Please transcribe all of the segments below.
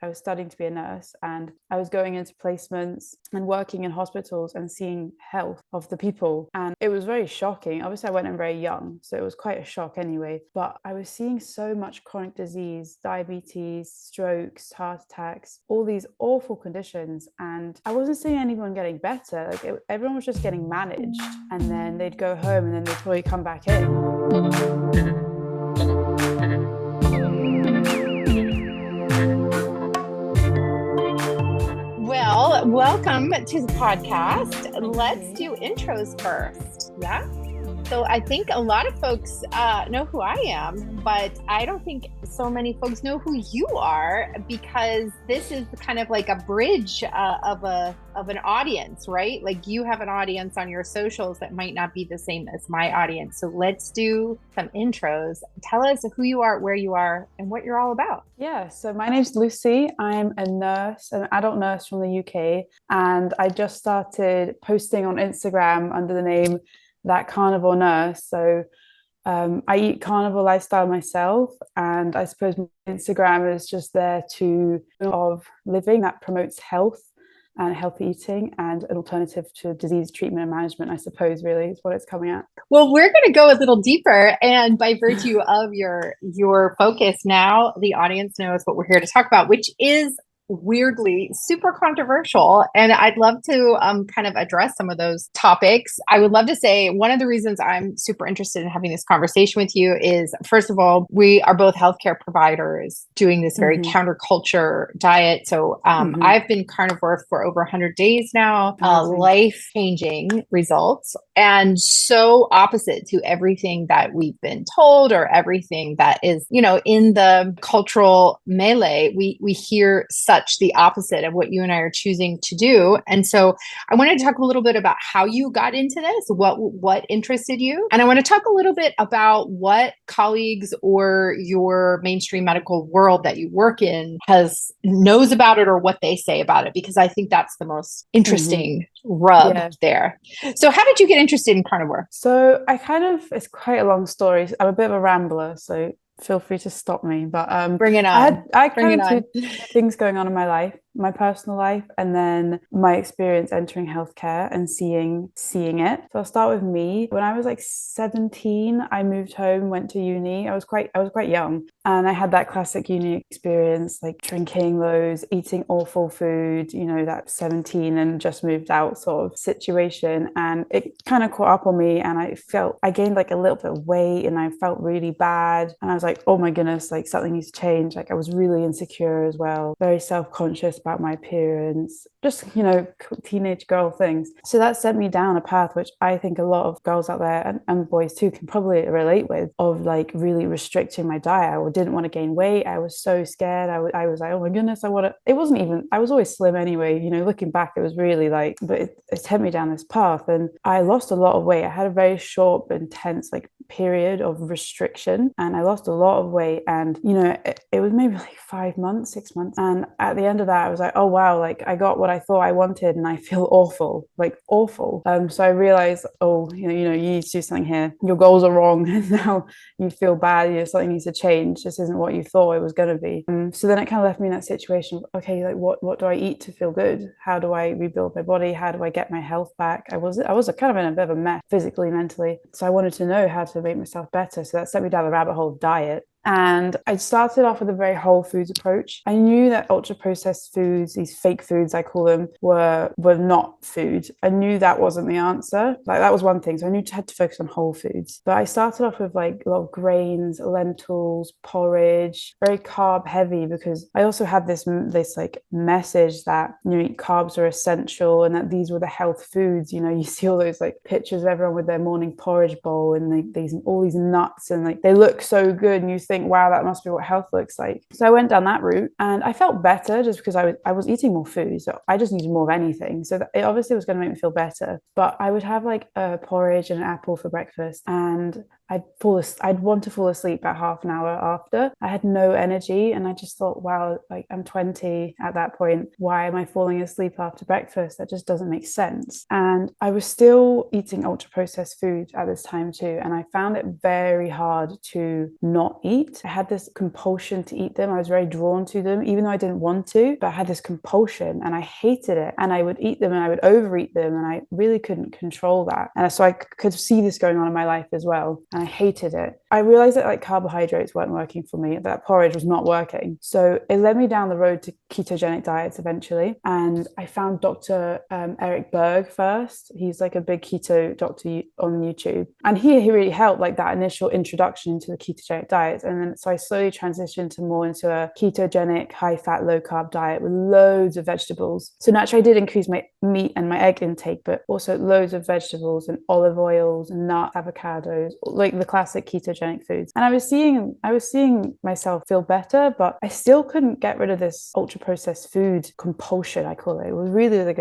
I was studying to be a nurse, and I was going into placements and working in hospitals and seeing health of the people. And it was very shocking. Obviously, I went in very young, so it was quite a shock anyway. But I was seeing so much chronic disease, diabetes, strokes, heart attacks, all these awful conditions. And I wasn't seeing anyone getting better. Everyone was just getting managed. And then they'd go home and then they'd probably come back in. Well, welcome to the podcast. Let's do intros first. Yeah. So I think a lot of folks know who I am, but I don't think so many folks know who you are, because this is kind of like a bridge of an audience, right? Like you have an audience on your socials that might not be the same as my audience. So let's do some intros. Tell us who you are, where you are, and what you're all about. Yeah, so my name's Lucy. I'm a nurse, an adult nurse from the UK, and I just started posting on Instagram under the name That Carnivore Nurse. So I eat carnivore lifestyle myself, and I suppose Instagram is just there to of living that promotes health and healthy eating and an alternative to disease treatment and management, I suppose, really is what it's coming at. Well, we're going to go a little deeper, and by virtue of your focus now, the audience knows what we're here to talk about, which is weirdly super controversial. And I'd love to kind of address some of those topics. I would love to say one of the reasons I'm super interested in having this conversation with you is, first of all, we are both healthcare providers doing this very counterculture diet. So I've been carnivore for over 100 days now, life-changing results, and so opposite to everything that we've been told or everything that is, in the cultural melee, we hear such the opposite of what you and I are choosing to do. And so I wanted to talk a little bit about how you got into this, what interested you. And I want to talk a little bit about what colleagues or your mainstream medical world that you work in knows about it, or what they say about it, because I think that's the most interesting rub there. So how did you get interested in carnivore? So it's quite a long story. I'm a bit of a rambler, so feel free to stop me, but bring it on. I had two things going on in my life, my personal life, and then my experience entering healthcare and seeing it. So I'll start with me. When I was like 17, I moved home, went to uni. I was quite young, and I had that classic uni experience, like drinking loads, eating awful food, that 17 and just moved out sort of situation. And it kind of caught up on me, and I gained like a little bit of weight, and I felt really bad. And I was like, oh my goodness, like something needs to change. Like I was really insecure as well, very self-conscious about my appearance, just teenage girl things. So that sent me down a path which I think a lot of girls out there, and boys too, can probably relate with, of like really restricting my diet. I didn't want to gain weight. I was so scared. I was like, oh my goodness, I was always slim anyway. Looking back, it was really like, but it sent me down this path, and I lost a lot of weight. I had a very short, intense period of restriction, and I lost a lot of weight. And it was maybe like 5 months, 6 months, and at the end of that I was like, oh wow, like I got what I thought I wanted, and I feel awful. So I realized, you need to do something here. Your goals are wrong, and now you feel bad. Something needs to change. This isn't what you thought it was going to be. So then it kind of left me in that situation of, okay, like what do I eat to feel good? How do I rebuild my body? How do I get my health back? I was kind of in a bit of a mess, physically, mentally. So I wanted to know how to make myself better. So that sent me down the rabbit hole of diet. And I started off with a very whole foods approach. I knew that ultra processed foods, these fake foods I call them, were not food. I knew that wasn't the answer. Like that was one thing. So I knew I had to focus on whole foods. But I started off with like a lot of grains, lentils, porridge, very carb heavy, because I also had this like message that carbs are essential, and that these were the health foods. You see all those like pictures of everyone with their morning porridge bowl and all these nuts, and like they look so good, and you think, wow, that must be what health looks like. So I went down that route, and I felt better just because I was eating more food. So I just needed more of anything. So it obviously was going to make me feel better. But I would have like a porridge and an apple for breakfast, and I'd want to fall asleep about half an hour after. I had no energy, and I just thought, wow, like I'm 20 at that point. Why am I falling asleep after breakfast? That just doesn't make sense. And I was still eating ultra processed food at this time too, and I found it very hard to not eat. I had this compulsion to eat them. I was very drawn to them, even though I didn't want to, but I had this compulsion and I hated it. And I would eat them and I would overeat them, and I really couldn't control that. And so I could see this going on in my life as well. And I hated it. I realized that like carbohydrates weren't working for me, that porridge was not working. So it led me down the road to ketogenic diets eventually. And I found Dr. Eric Berg first. He's like a big keto doctor on YouTube. And he really helped like that initial introduction to the ketogenic diets. And then so I slowly transitioned to more into a ketogenic, high fat, low carb diet with loads of vegetables. So naturally I did increase my meat and my egg intake, but also loads of vegetables and olive oils and nuts, avocados, like the classic ketogenic foods. And I was seeing myself feel better, but I still couldn't get rid of this ultra processed food compulsion, I call it. It was really like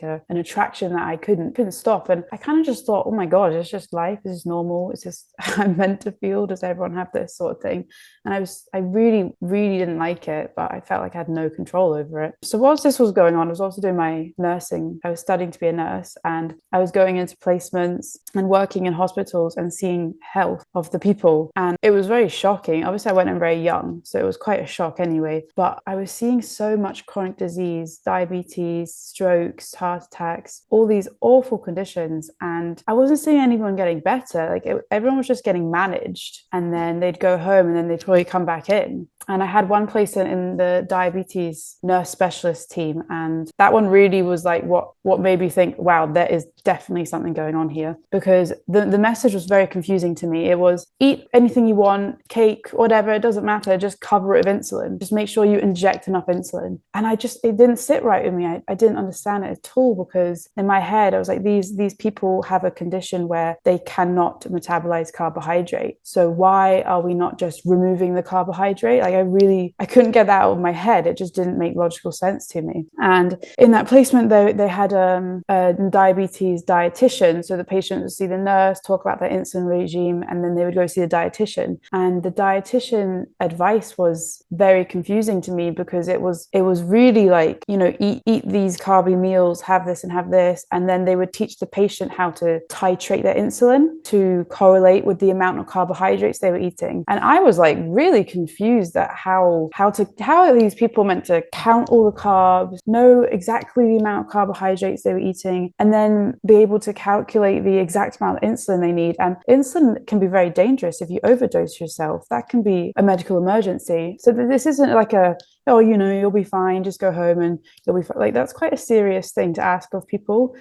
an attraction that I couldn't stop. And I kind of just thought, oh my God, it's just life. This is normal. It's just I'm meant to feel. Does everyone have this sort of thing? And I really, really didn't like it, but I felt like I had no control over it. So whilst this was going on, I was also doing my nursing. I was studying to be a nurse, and I was going into placements and working in hospitals and seeing health of the people. And it was very shocking. Obviously, I went in very young, so it was quite a shock anyway. But I was seeing so much chronic disease, diabetes, strokes, heart attacks, all these awful conditions. And I wasn't seeing anyone getting better. Like everyone was just getting managed, and then they'd go home and then they'd probably come back in. And I had one place in the diabetes nurse specialist team, and that one really was like what made me think, wow, there is definitely something going on here, because the message was very confusing to me. It was eat anything you want, cake, whatever, it doesn't matter, just cover it with insulin, just make sure you inject enough insulin. And it didn't sit right with me. I didn't understand it at all, because in my head I was like, these people have a condition where they cannot metabolize carbohydrate, so why are we not just removing the carbohydrate? Like I couldn't get that out of my head. It just didn't make logical sense to me. And in that placement though, they had a diabetes dietitian, so the patient would see the nurse, talk about their insulin regime, and then they would go see the dietitian. And the dietitian advice was very confusing to me, because it was really like, eat these carby meals, have this and have this, and then they would teach the patient how to titrate their insulin to correlate with the amount of carbohydrates they were eating. And I was like really confused at how are these people meant to count all the carbs, know exactly the amount of carbohydrates they were eating, and then be able to calculate the exact amount of insulin they need. And insulin can be very dangerous if you overdose yourself. That can be a medical emergency. So this isn't like you'll be fine, just go home and you'll be fine. Like that's quite a serious thing to ask of people.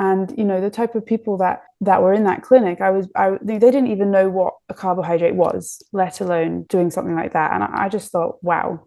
And the type of people that were in that clinic, they didn't even know what a carbohydrate was, let alone doing something like that. And I just thought, wow.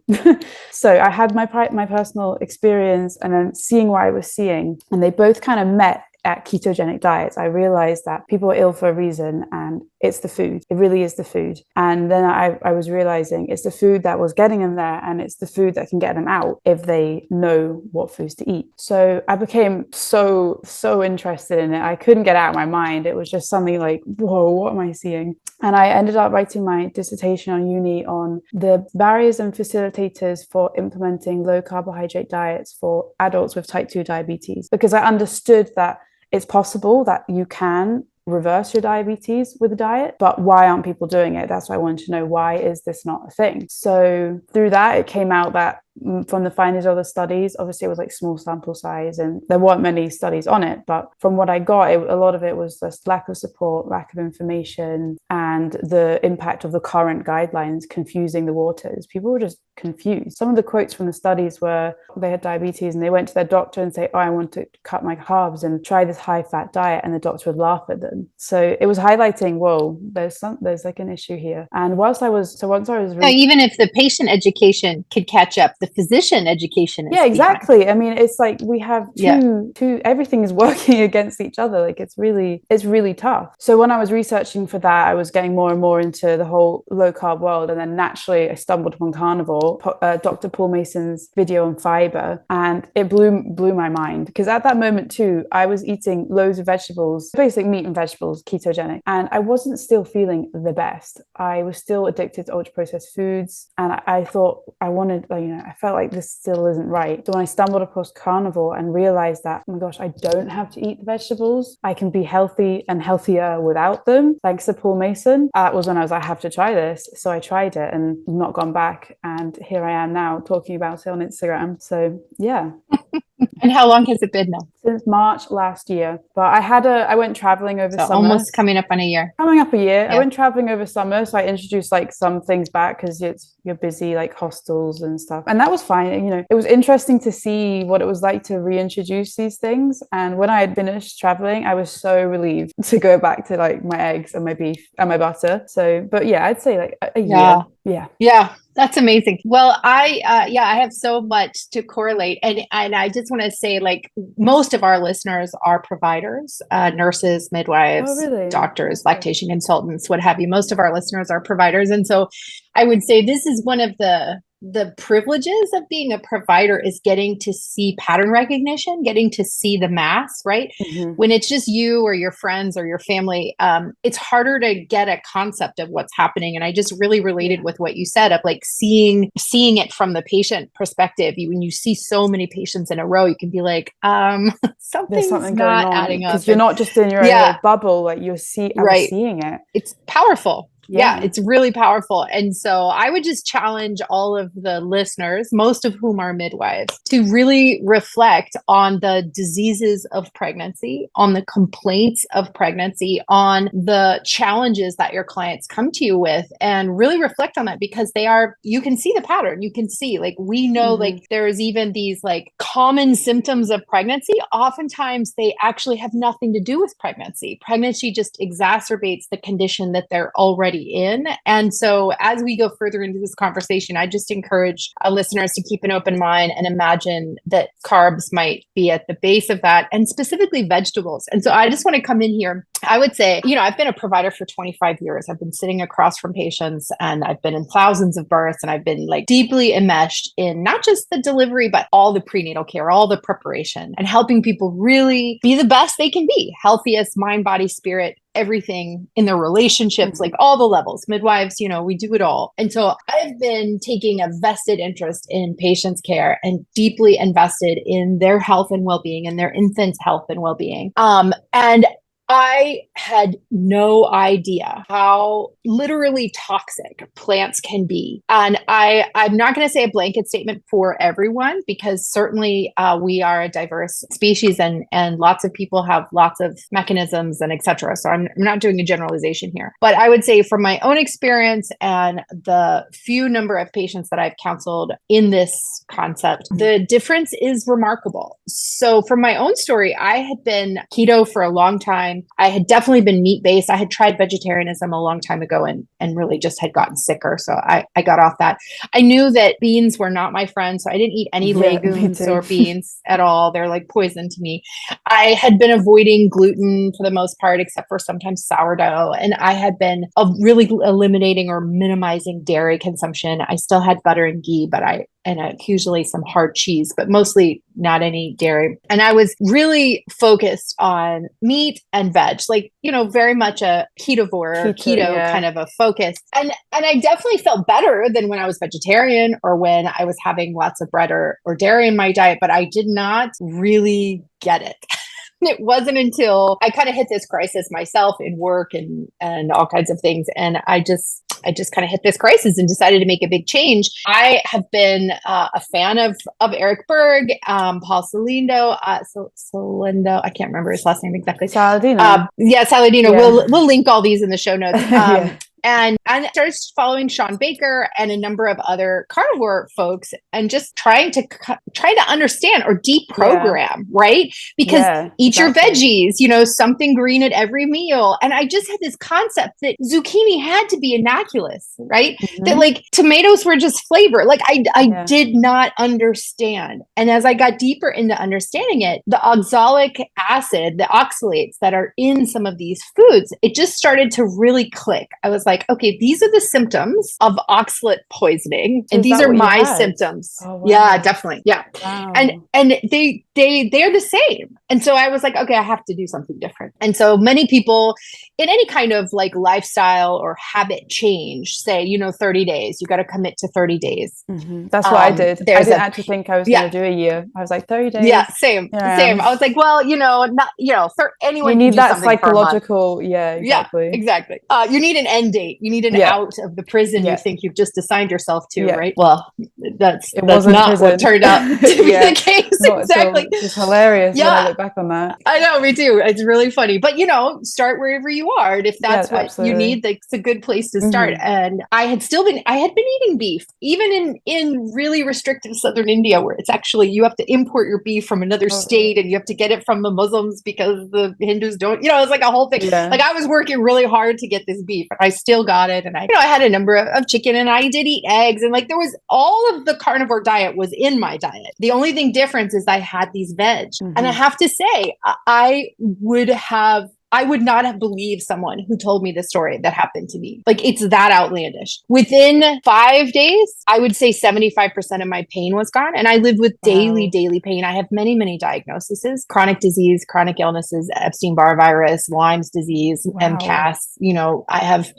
So I had my personal experience, and then seeing what I was seeing, and they both kind of met at ketogenic diets. I realized that people are ill for a reason, and it's the food. It really is the food. And then I was realizing it's the food that was getting them there, and it's the food that can get them out if they know what foods to eat. So I became so interested in it. I couldn't get it out of my mind. It was just something like, whoa, what am I seeing? And I ended up writing my dissertation on uni on the barriers and facilitators for implementing low carbohydrate diets for adults with type 2 diabetes, because I understood that it's possible that you can reverse your diabetes with a diet, but why aren't people doing it? That's why I wanted to know, why is this not a thing? So through that, it came out that from the findings of the studies, obviously it was like small sample size and there weren't many studies on it, but from what I got, a lot of it was just lack of support, lack of information, and the impact of the current guidelines confusing the waters. People were just confused. Some of the quotes from the studies were they had diabetes and they went to their doctor and say, I want to cut my carbs and try this high fat diet, and the doctor would laugh at them. So it was highlighting, whoa, there's like an issue here. And once I was even if the patient education could catch up, the physician education is. Yeah, exactly. Behind. I mean, it's like we have two everything is working against each other. Like it's really tough. So when I was researching for that, I was getting more and more into the whole low carb world, and then naturally I stumbled upon Carnivore, Dr. Paul Mason's video on fiber, and it blew my mind, because at that moment too, I was eating loads of vegetables, basically meat and vegetables, ketogenic, and I wasn't still feeling the best. I was still addicted to ultra processed foods, and I thought I wanted, I felt like this still isn't right. So when I stumbled across Carnivore and realized that, oh my gosh, I don't have to eat the vegetables, I can be healthy and healthier without them, thanks to Paul Mason, that was when I was like, I have to try this. So I tried it and not gone back, and here I am now talking about it on Instagram. So yeah. And how long has it been now? Since March last year. But I went traveling over summer. Almost coming up on a year. Coming up a year. Yeah. I went traveling over summer, so I introduced like some things back, because you're busy, like hostels and stuff. And that was fine. It was interesting to see what it was like to reintroduce these things. And when I had finished traveling, I was so relieved to go back to like my eggs and my beef and my butter. So, but yeah, I'd say like a year. Yeah. That's amazing. Well, I have so much to correlate. And I just want to say, like, most of our listeners are providers, nurses, midwives, doctors, lactation consultants, what have you. Most of our listeners are providers. And so I would say this is one of the privileges of being a provider, is getting to see pattern recognition, getting to see the mass, right? Mm-hmm. When it's just you or your friends or your family, it's harder to get a concept of what's happening. And I just really related with what you said of like seeing it from the patient perspective. When you see so many patients in a row, you can be like, something's not adding up. Because you're not just in your own little bubble, like I'm seeing it. It's powerful. Yeah, it's really powerful. And so I would just challenge all of the listeners, most of whom are midwives, to really reflect on the diseases of pregnancy, on the complaints of pregnancy, on the challenges that your clients come to you with, and really reflect on that, because you can see the pattern. You can see, like, we know, like, there's even these like common symptoms of pregnancy. Oftentimes they actually have nothing to do with pregnancy. Pregnancy just exacerbates the condition that they're already in. And so as we go further into this conversation, I just encourage listeners to keep an open mind and imagine that carbs might be at the base of that, and specifically vegetables. And so I just want to come in here. I would say, I've been a provider for 25 years. I've been sitting across from patients, and I've been in thousands of births, and I've been like deeply enmeshed in not just the delivery, but all the prenatal care, all the preparation, and helping people really be the best they can be, healthiest mind, body, spirit, everything in their relationships, like all the levels. Midwives, we do it all. And so I've been taking a vested interest in patients' care and deeply invested in their health and well-being, and their infants' health and well-being. And I had no idea how literally toxic plants can be. And I'm not going to say a blanket statement for everyone, because certainly we are a diverse species, and lots of people have lots of mechanisms and et cetera. So I'm not doing a generalization here. But I would say from my own experience and the few number of patients that I've counseled in this concept, the difference is remarkable. So from my own story, I had been keto for a long time. I had definitely been meat-based. I had tried vegetarianism a long time ago and really just had gotten sicker. So I got off that. I knew that beans were not my friend, so I didn't eat any legumes or beans at all. They're like poison to me. I had been avoiding gluten for the most part, except for sometimes sourdough. And I had been really eliminating or minimizing dairy consumption. I still had butter and ghee, and occasionally some hard cheese, but mostly not any dairy. And I was really focused on meat and veg, like, very much a ketovore, keto kind of a focus. And I definitely felt better than when I was vegetarian or when I was having lots of bread or dairy in my diet, but I did not really get it. It wasn't until I kind of hit this crisis myself in work and all kinds of things. And I just kind of hit this crisis and decided to make a big change. I have been a fan of Eric Berg, Paul Salindo, I can't remember his last name exactly. Saladino. Saladino. Yeah. We'll link all these in the show notes. And I started following Sean Baker and a number of other carnivore folks and just trying to understand or deprogram, right? Because eat your veggies, you know, something green at every meal. And I just had this concept that zucchini had to be innocuous, right? That like tomatoes were just flavor. Like I did not understand. And as I got deeper into understanding it, the oxalic acid, the oxalates that are in some of these foods, it just started to really click. I was like, okay, these are the symptoms of oxalate poisoning. So and these are my symptoms. Oh, wow. Yeah, definitely. Yeah. Wow. And they're the same. And so I was like, okay, I have to do something different. And so many people in any kind of like lifestyle or habit change say, you know, 30 days, you got to commit to 30 days. That's what I did. I didn't actually think I was going to do a year. I was like 30 days. Yeah, same. I was like, well, you know, not, you know, anyone you need that psychological. Yeah, exactly. Yeah, exactly. You need an end date. You need an out of the prison you think you've just assigned yourself to, right? Well, that's not what turned out to be the case. Exactly. It's hilarious when I look back on that. I know, me too. It's really funny. But, you know, start wherever you are. And if that's what you need, it's a good place to start. And I had been eating beef, even in really restrictive southern India, where it's actually, you have to import your beef from another state and you have to get it from the Muslims because the Hindus don't, you know, it's like a whole thing. Yeah. Like I was working really hard to get this beef, and I still got it. And I had a number of chicken, and I did eat eggs, and like there was all of the carnivore diet was in my diet. The only thing difference is I had these veg. And I have to say, I would not have believed someone who told me the story that happened to me. Like, it's that outlandish. Within 5 days, I would say 75% of my pain was gone. And I lived with daily pain. I have many, many diagnoses: chronic disease, chronic illnesses, Epstein-Barr virus, Lyme's disease, MCAS. You know, I have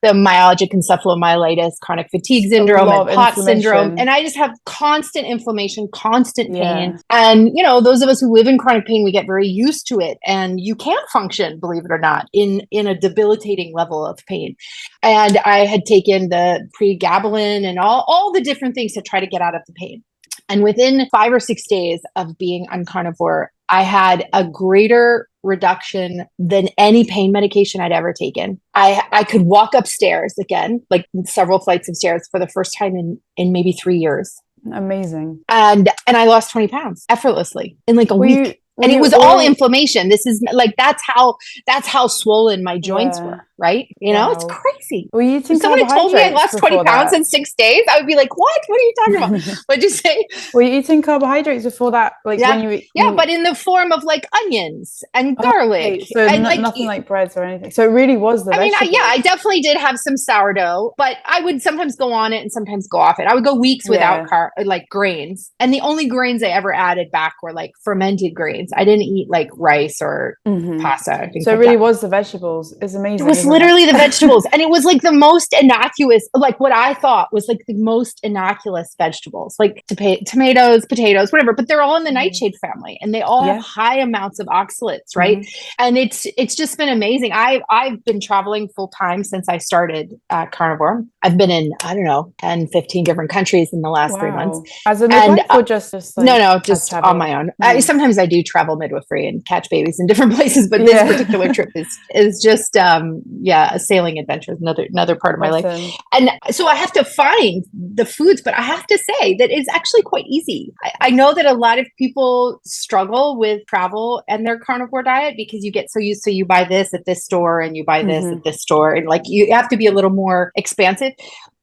the myalgic encephalomyelitis, chronic fatigue syndrome, and POTS syndrome. And I just have constant inflammation, constant pain. And, you know, those of us who live in chronic pain, we get very used to it. And you can't function, believe it or not, in a debilitating level of pain. And I had taken the pregabalin and all the different things to try to get out of the pain. And within 5 or 6 days of being on carnivore, I had a greater reduction than any pain medication I'd ever taken. I could walk upstairs again, like several flights of stairs for the first time in maybe 3 years. Amazing. And I lost 20 pounds effortlessly in like a week. And it was all inflammation. This is like, that's how swollen my joints were, right? You know, it's crazy. If someone had told me I lost 20 pounds in 6 days, I would be like, what? What are you talking about? What'd you say? Were you eating carbohydrates before that? Like when you but in the form of like onions and garlic. So and nothing like breads or anything. So it really was the vegetables. I definitely did have some sourdough, but I would sometimes go on it and sometimes go off it. I would go weeks without like grains. And the only grains I ever added back were like fermented grains. I didn't eat like rice or pasta. So it really was the vegetables. It's amazing. It was literally the vegetables. And it was like the most innocuous, like what I thought was like the most innocuous vegetables, like tomatoes, potatoes, whatever, but they're all in the nightshade family and they all have high amounts of oxalates, right? And it's just been amazing. I've been traveling full time since I started carnivore. I've been in, 10, 15 different countries in the last 3 months. As a midwife or just like no, just on my own. Sometimes I do travel midwifery and catch babies in different places, but this particular trip is just a sailing adventure, another part of my life. And so I have to find the foods, but I have to say that it's actually quite easy. I know that a lot of people struggle with travel and their carnivore diet because you get so used to, you buy this at this store and you buy this at this store, and like you have to be a little more expansive.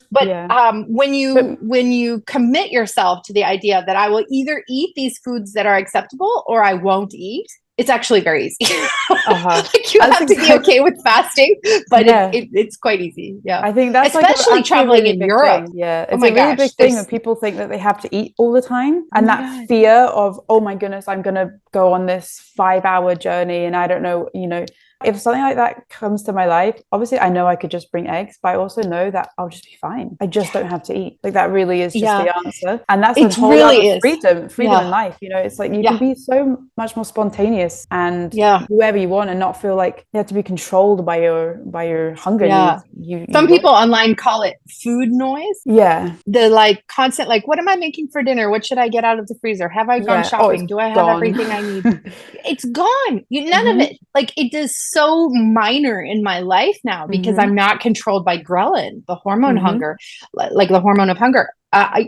But when you commit yourself to the idea that I will either eat these foods that are acceptable or I won't eat, it's actually very easy. Like you have to be okay with fasting, but it's quite easy. Yeah, I think that's especially traveling in Europe. Thing. Yeah, it's a really big thing that people think that they have to eat all the time, and that fear of, oh my goodness, I'm gonna go on this 5-hour journey, and I don't know, if something like that comes to my life, obviously I know I could just bring eggs, but I also know that I'll just be fine. I just don't have to eat. Like that really is just the answer. And that's the whole freedom in life. It's like you can be so much more spontaneous and do whatever you want and not feel like you have to be controlled by your hunger needs. Some people online call it food noise. Yeah. The like constant, like, what am I making for dinner? What should I get out of the freezer? Have I gone shopping? Do I have everything I need? It's gone. None of it. Like it does so minor in my life now because I'm not controlled by ghrelin, the hormone hunger, like the hormone of hunger.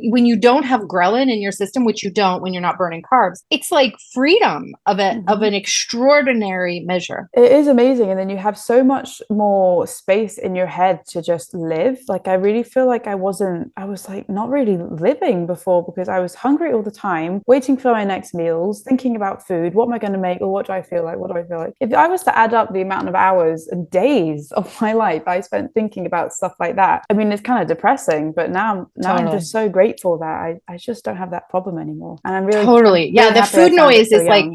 When you don't have ghrelin in your system, which you don't when you're not burning carbs, it's like freedom of an extraordinary measure. It is amazing. And then you have so much more space in your head to just live. Like, I really feel like I was like not really living before because I was hungry all the time, waiting for my next meals, thinking about food. What am I going to make? Or what do I feel like? What do I feel like? If I was to add up the amount of hours and days of my life I spent thinking about stuff like that, I mean, it's kind of depressing, but now I'm just so grateful that I just don't have that problem anymore. And I'm really really the food noise is like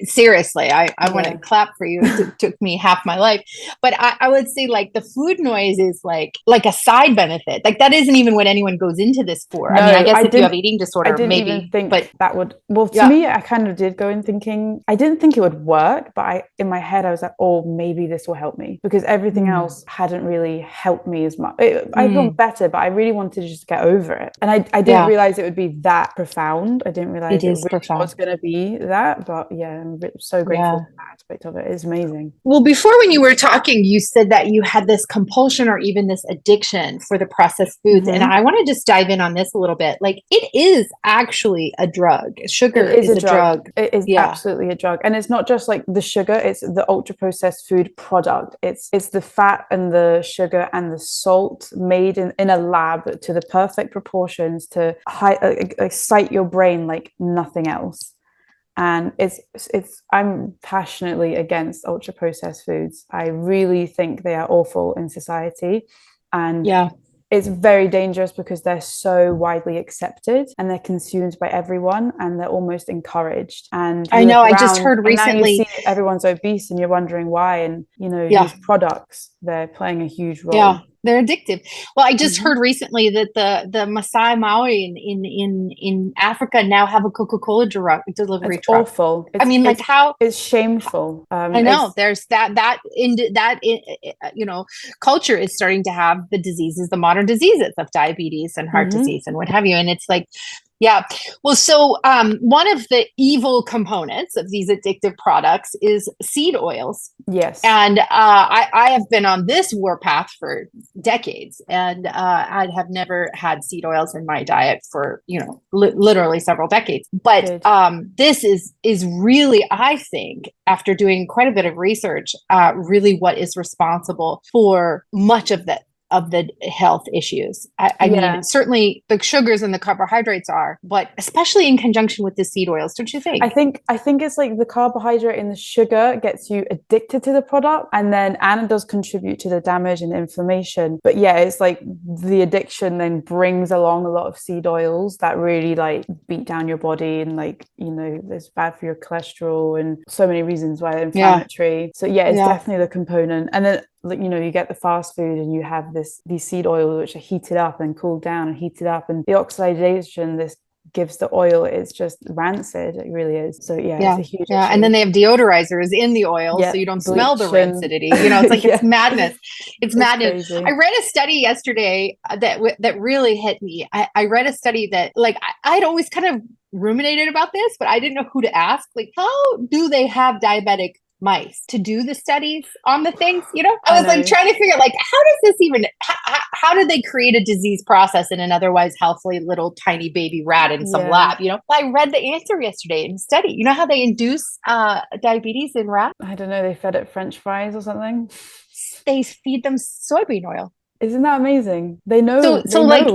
seriously, I want to clap for you. It took me half my life, but I would say like the food noise is like a side benefit. Like that isn't even what anyone goes into this for. No, I mean, I guess if you have eating disorder, I didn't maybe even think but that would. Well, to me, I kind of did go in thinking I didn't think it would work, but in my head I was like, oh, maybe this will help me because everything else hadn't really helped me as much. I felt better, but I really wanted to just get over it, and I didn't realize it would be that profound. I didn't realize it really was going to be that, but yeah. I'm so grateful for that aspect of it. It's amazing. Well, before when you were talking, you said that you had this compulsion or even this addiction for the processed foods. And I want to just dive in on this a little bit. Like it is actually a drug. Sugar is a drug. It is absolutely a drug. And it's not just like the sugar, it's the ultra processed food product. It's the fat and the sugar and the salt made in a lab to the perfect proportions to excite your brain like nothing else. And I'm passionately against ultra processed foods. I really think they are awful in society, and it's very dangerous because they're so widely accepted and they're consumed by everyone and they're almost encouraged. And I know, I just heard recently, now you see everyone's obese and you're wondering why. And these products, they're playing a huge role. Yeah, they're addictive. Well, I just heard recently that the Masai Maori in Africa now have a Coca-Cola delivery truck. Awful. I mean, like how it's shameful. I know there's that culture is starting to have the diseases, the modern diseases of diabetes and heart disease and what have you. And it's like, yeah. Well, so one of the evil components of these addictive products is seed oils. Yes. And I have been on this warpath for decades, and I have never had seed oils in my diet for, literally several decades. But this is really, I think, after doing quite a bit of research, really what is responsible for much of the health issues. I mean, certainly the sugars and the carbohydrates are, but especially in conjunction with the seed oils, don't you think? I think it's like the carbohydrate and the sugar gets you addicted to the product, and it does contribute to the damage and the inflammation. But yeah, it's like the addiction then brings along a lot of seed oils that really like beat down your body, and like, it's bad for your cholesterol and so many reasons why they're inflammatory. So it's definitely the component. And then you get the fast food and you have these seed oils which are heated up and cooled down and heated up, and the oxidation this gives the oil, it's just rancid. It really is. So it's a huge issue. And then they have deodorizers in the oil so you don't smell the rancidity. It's like it's madness. It's madness. Crazy. I read a study yesterday that really hit me. I read a study that like I'd always kind of ruminated about this, but I didn't know who to ask. Like, how do they have diabetic mice to do the studies on the things? I was like trying to figure like, how does this even how did they create a disease process in an otherwise healthy little tiny baby rat in some lab? I read the answer yesterday in a study. You know how they induce diabetes in rats? I don't know, they fed it French fries or something. They feed them soybean oil. Isn't that amazing? They know. So like,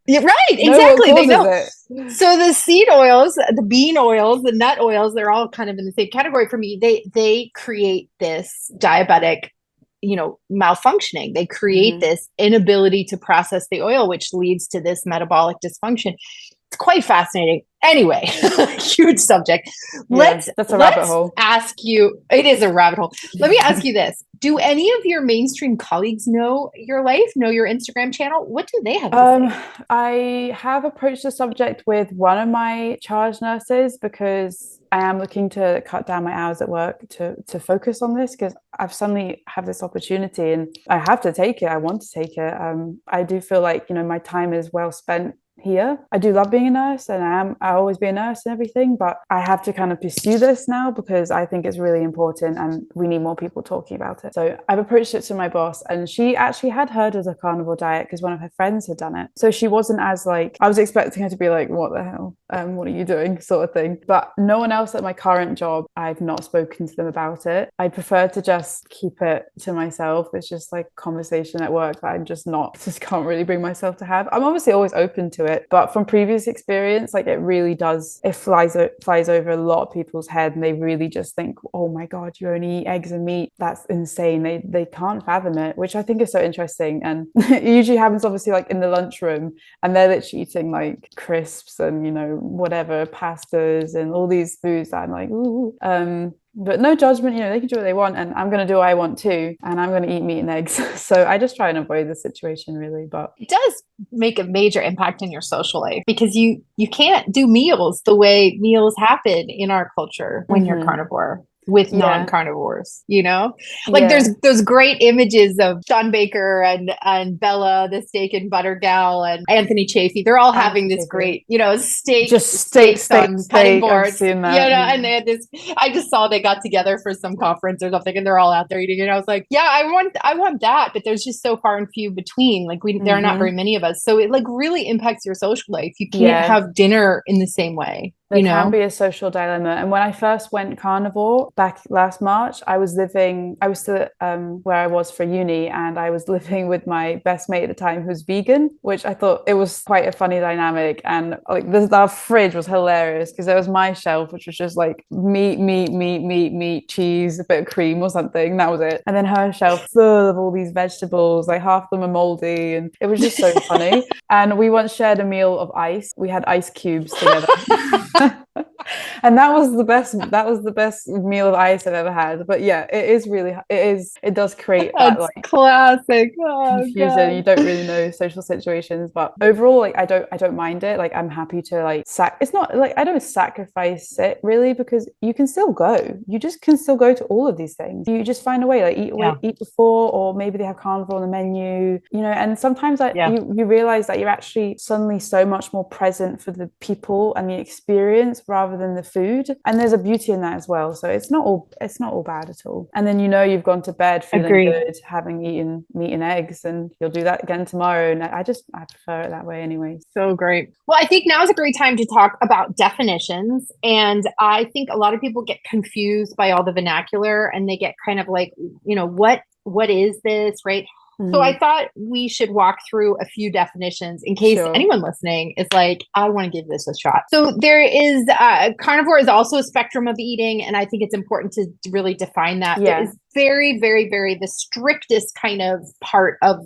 yeah, right, exactly. They know. It. So the seed oils, the bean oils, the nut oils, they're all kind of in the same category for me. They create this diabetic, malfunctioning. They create this inability to process the oil, which leads to this metabolic dysfunction. It's quite fascinating. Anyway, huge subject. That's a rabbit hole. Ask you, it is a rabbit hole. Let me ask you this. Do any of your mainstream colleagues know your life, know your Instagram channel? What do they have to say? I have approached the subject with one of my charge nurses because I am looking to cut down my hours at work to focus on this, because I've suddenly have this opportunity and I have to take it. I want to take it. I do feel like, my time is well spent here. I do love being a nurse, and I'll always be a nurse and everything, but I have to kind of pursue this now because I think it's really important and we need more people talking about it. So I've approached it to my boss, and she actually had heard of the carnivore diet because one of her friends had done it. So she wasn't as like, I was expecting her to be like, what the hell? What are you doing? Sort of thing. But no one else at my current job, I've not spoken to them about it. I prefer to just keep it to myself. It's just like conversation at work that I'm just can't really bring myself to have. I'm obviously always open to it, but from previous experience, like it really does, it flies over a lot of people's head, and they really just think, oh my God, you only eat eggs and meat. That's insane. They can't fathom it, which I think is so interesting. And it usually happens obviously like in the lunchroom, and they're literally eating like crisps and, you know, whatever, pastas and all these foods that I'm like, ooh. But no judgment, you know, they can do what they want, and I'm going to do what I want too, and I'm going to eat meat and eggs. So I just try and avoid the situation really. But it does make a major impact in your social life because you can't do meals the way meals happen in our culture when you're carnivore with non-carnivores, you know, like there's those great images of Sean Baker and Bella, the steak and butter gal, and Anthony Chafee. They're all having this great, you know, steaks on cutting boards, you know, and they had this, I just saw they got together for some conference or something and they're all out there eating. And I was like, yeah, I want that, but there's just so far and few between. Like there are not very many of us. So it like really impacts your social life. You can't have dinner in the same way. There can be a social dilemma. And when I first went carnivore back last March, I was still where I was for uni, and I was living with my best mate at the time who's vegan, which I thought it was quite a funny dynamic. And like our fridge was hilarious because there was my shelf, which was just like meat, cheese, a bit of cream or something. That was it. And then her shelf full of all these vegetables, like half of them are moldy, and it was just so funny. And we once shared a meal of ice. We had ice cubes together. And that was the best meal of ice I've ever had. But yeah, it does create that like classic confusion. God. You don't really know social situations, but overall, like I don't mind it. Like I'm happy to like it's not like I don't sacrifice it really, because you can still go. You just can still go to all of these things. You just find a way, like eat before, or maybe they have carnivore on the menu, you know. And sometimes you realize that you're actually suddenly so much more present for the people and the experience rather than the food, and there's a beauty in that as well. So it's not all bad at all. And then, you know, you've gone to bed feeling good, having eaten meat and eggs, and you'll do that again tomorrow. And I prefer it that way anyway. So great. Well, I think now is a great time to talk about definitions, and I think a lot of people get confused by all the vernacular, and they get kind of like, you know, what is this, right? So I thought we should walk through a few definitions in case anyone listening is like, I want to give this a shot. So there is, carnivore is also a spectrum of eating. And I think it's important to really define that. Yeah. It is very, very, very, the strictest kind of part of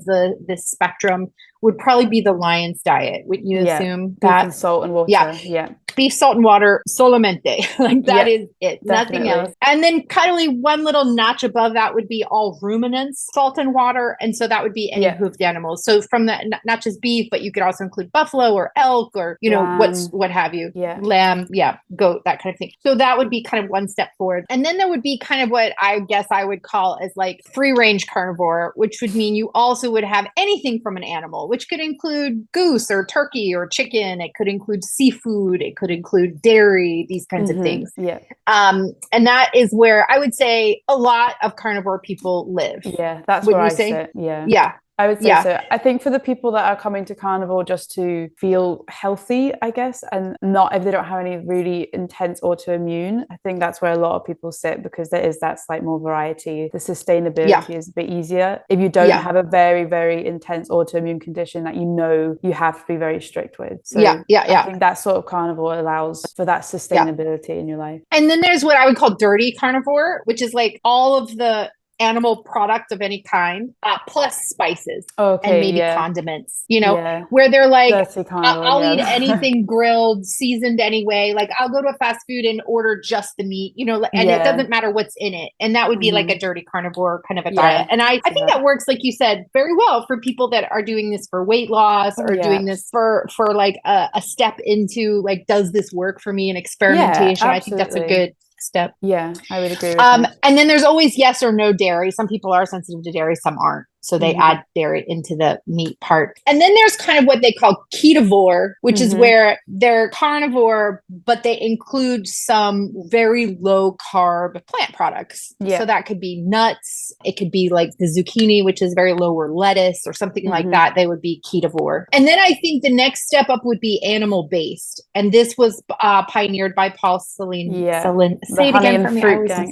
this spectrum would probably be the lion's diet. Would you assume that? Beef, salt and water. Yeah. Beef, salt, and water, solamente. Like that is it. Definitely. Nothing else. And then kind of one little notch above that would be all ruminants, salt and water. And so that would be any hoofed animals. So from that, not just beef, but you could also include buffalo or elk or, you know, what have you. Yeah. Lamb, goat, that kind of thing. So that would be kind of one step forward. And then there would be kind of what I guess I would call as like free range carnivore, which would mean you also would have anything from an animal, which could include goose or turkey or chicken. It could include seafood. It could include dairy, these kinds of things. Yeah. And that is where I would say a lot of carnivore people live. Yeah, that's where I sit. Yeah. Yeah. I would say so. I think for the people that are coming to carnivore just to feel healthy, I guess, and not if they don't have any really intense autoimmune, I think that's where a lot of people sit, because there is that slight more variety. The sustainability is a bit easier. If you don't have a very, very intense autoimmune condition that you know you have to be very strict with. So I think that sort of carnivore allows for that sustainability in your life. And then there's what I would call dirty carnivore, which is like all of the animal product of any kind, plus spices and maybe condiments, you know, where they're like, I'll eat anything grilled, seasoned anyway. Like I'll go to a fast food and order just the meat, you know, and it doesn't matter what's in it. And that would be like a dirty carnivore kind of a diet. And I think that works, like you said, very well for people that are doing this for weight loss or doing this for like a step into like, does this work for me, and experimentation. I think that's a good step. Yeah, I would agree with that. And then there's always yes or no dairy. Some people are sensitive to dairy, some aren't. So they add dairy into the meat part. And then there's kind of what they call ketovore, which is where they're carnivore, but they include some very low carb plant products. So that could be nuts. It could be like the zucchini, which is very low, or lettuce or something like that. They would be ketovore. And then I think the next step up would be animal based. And this was pioneered by Paul Saladino. Say it again for me.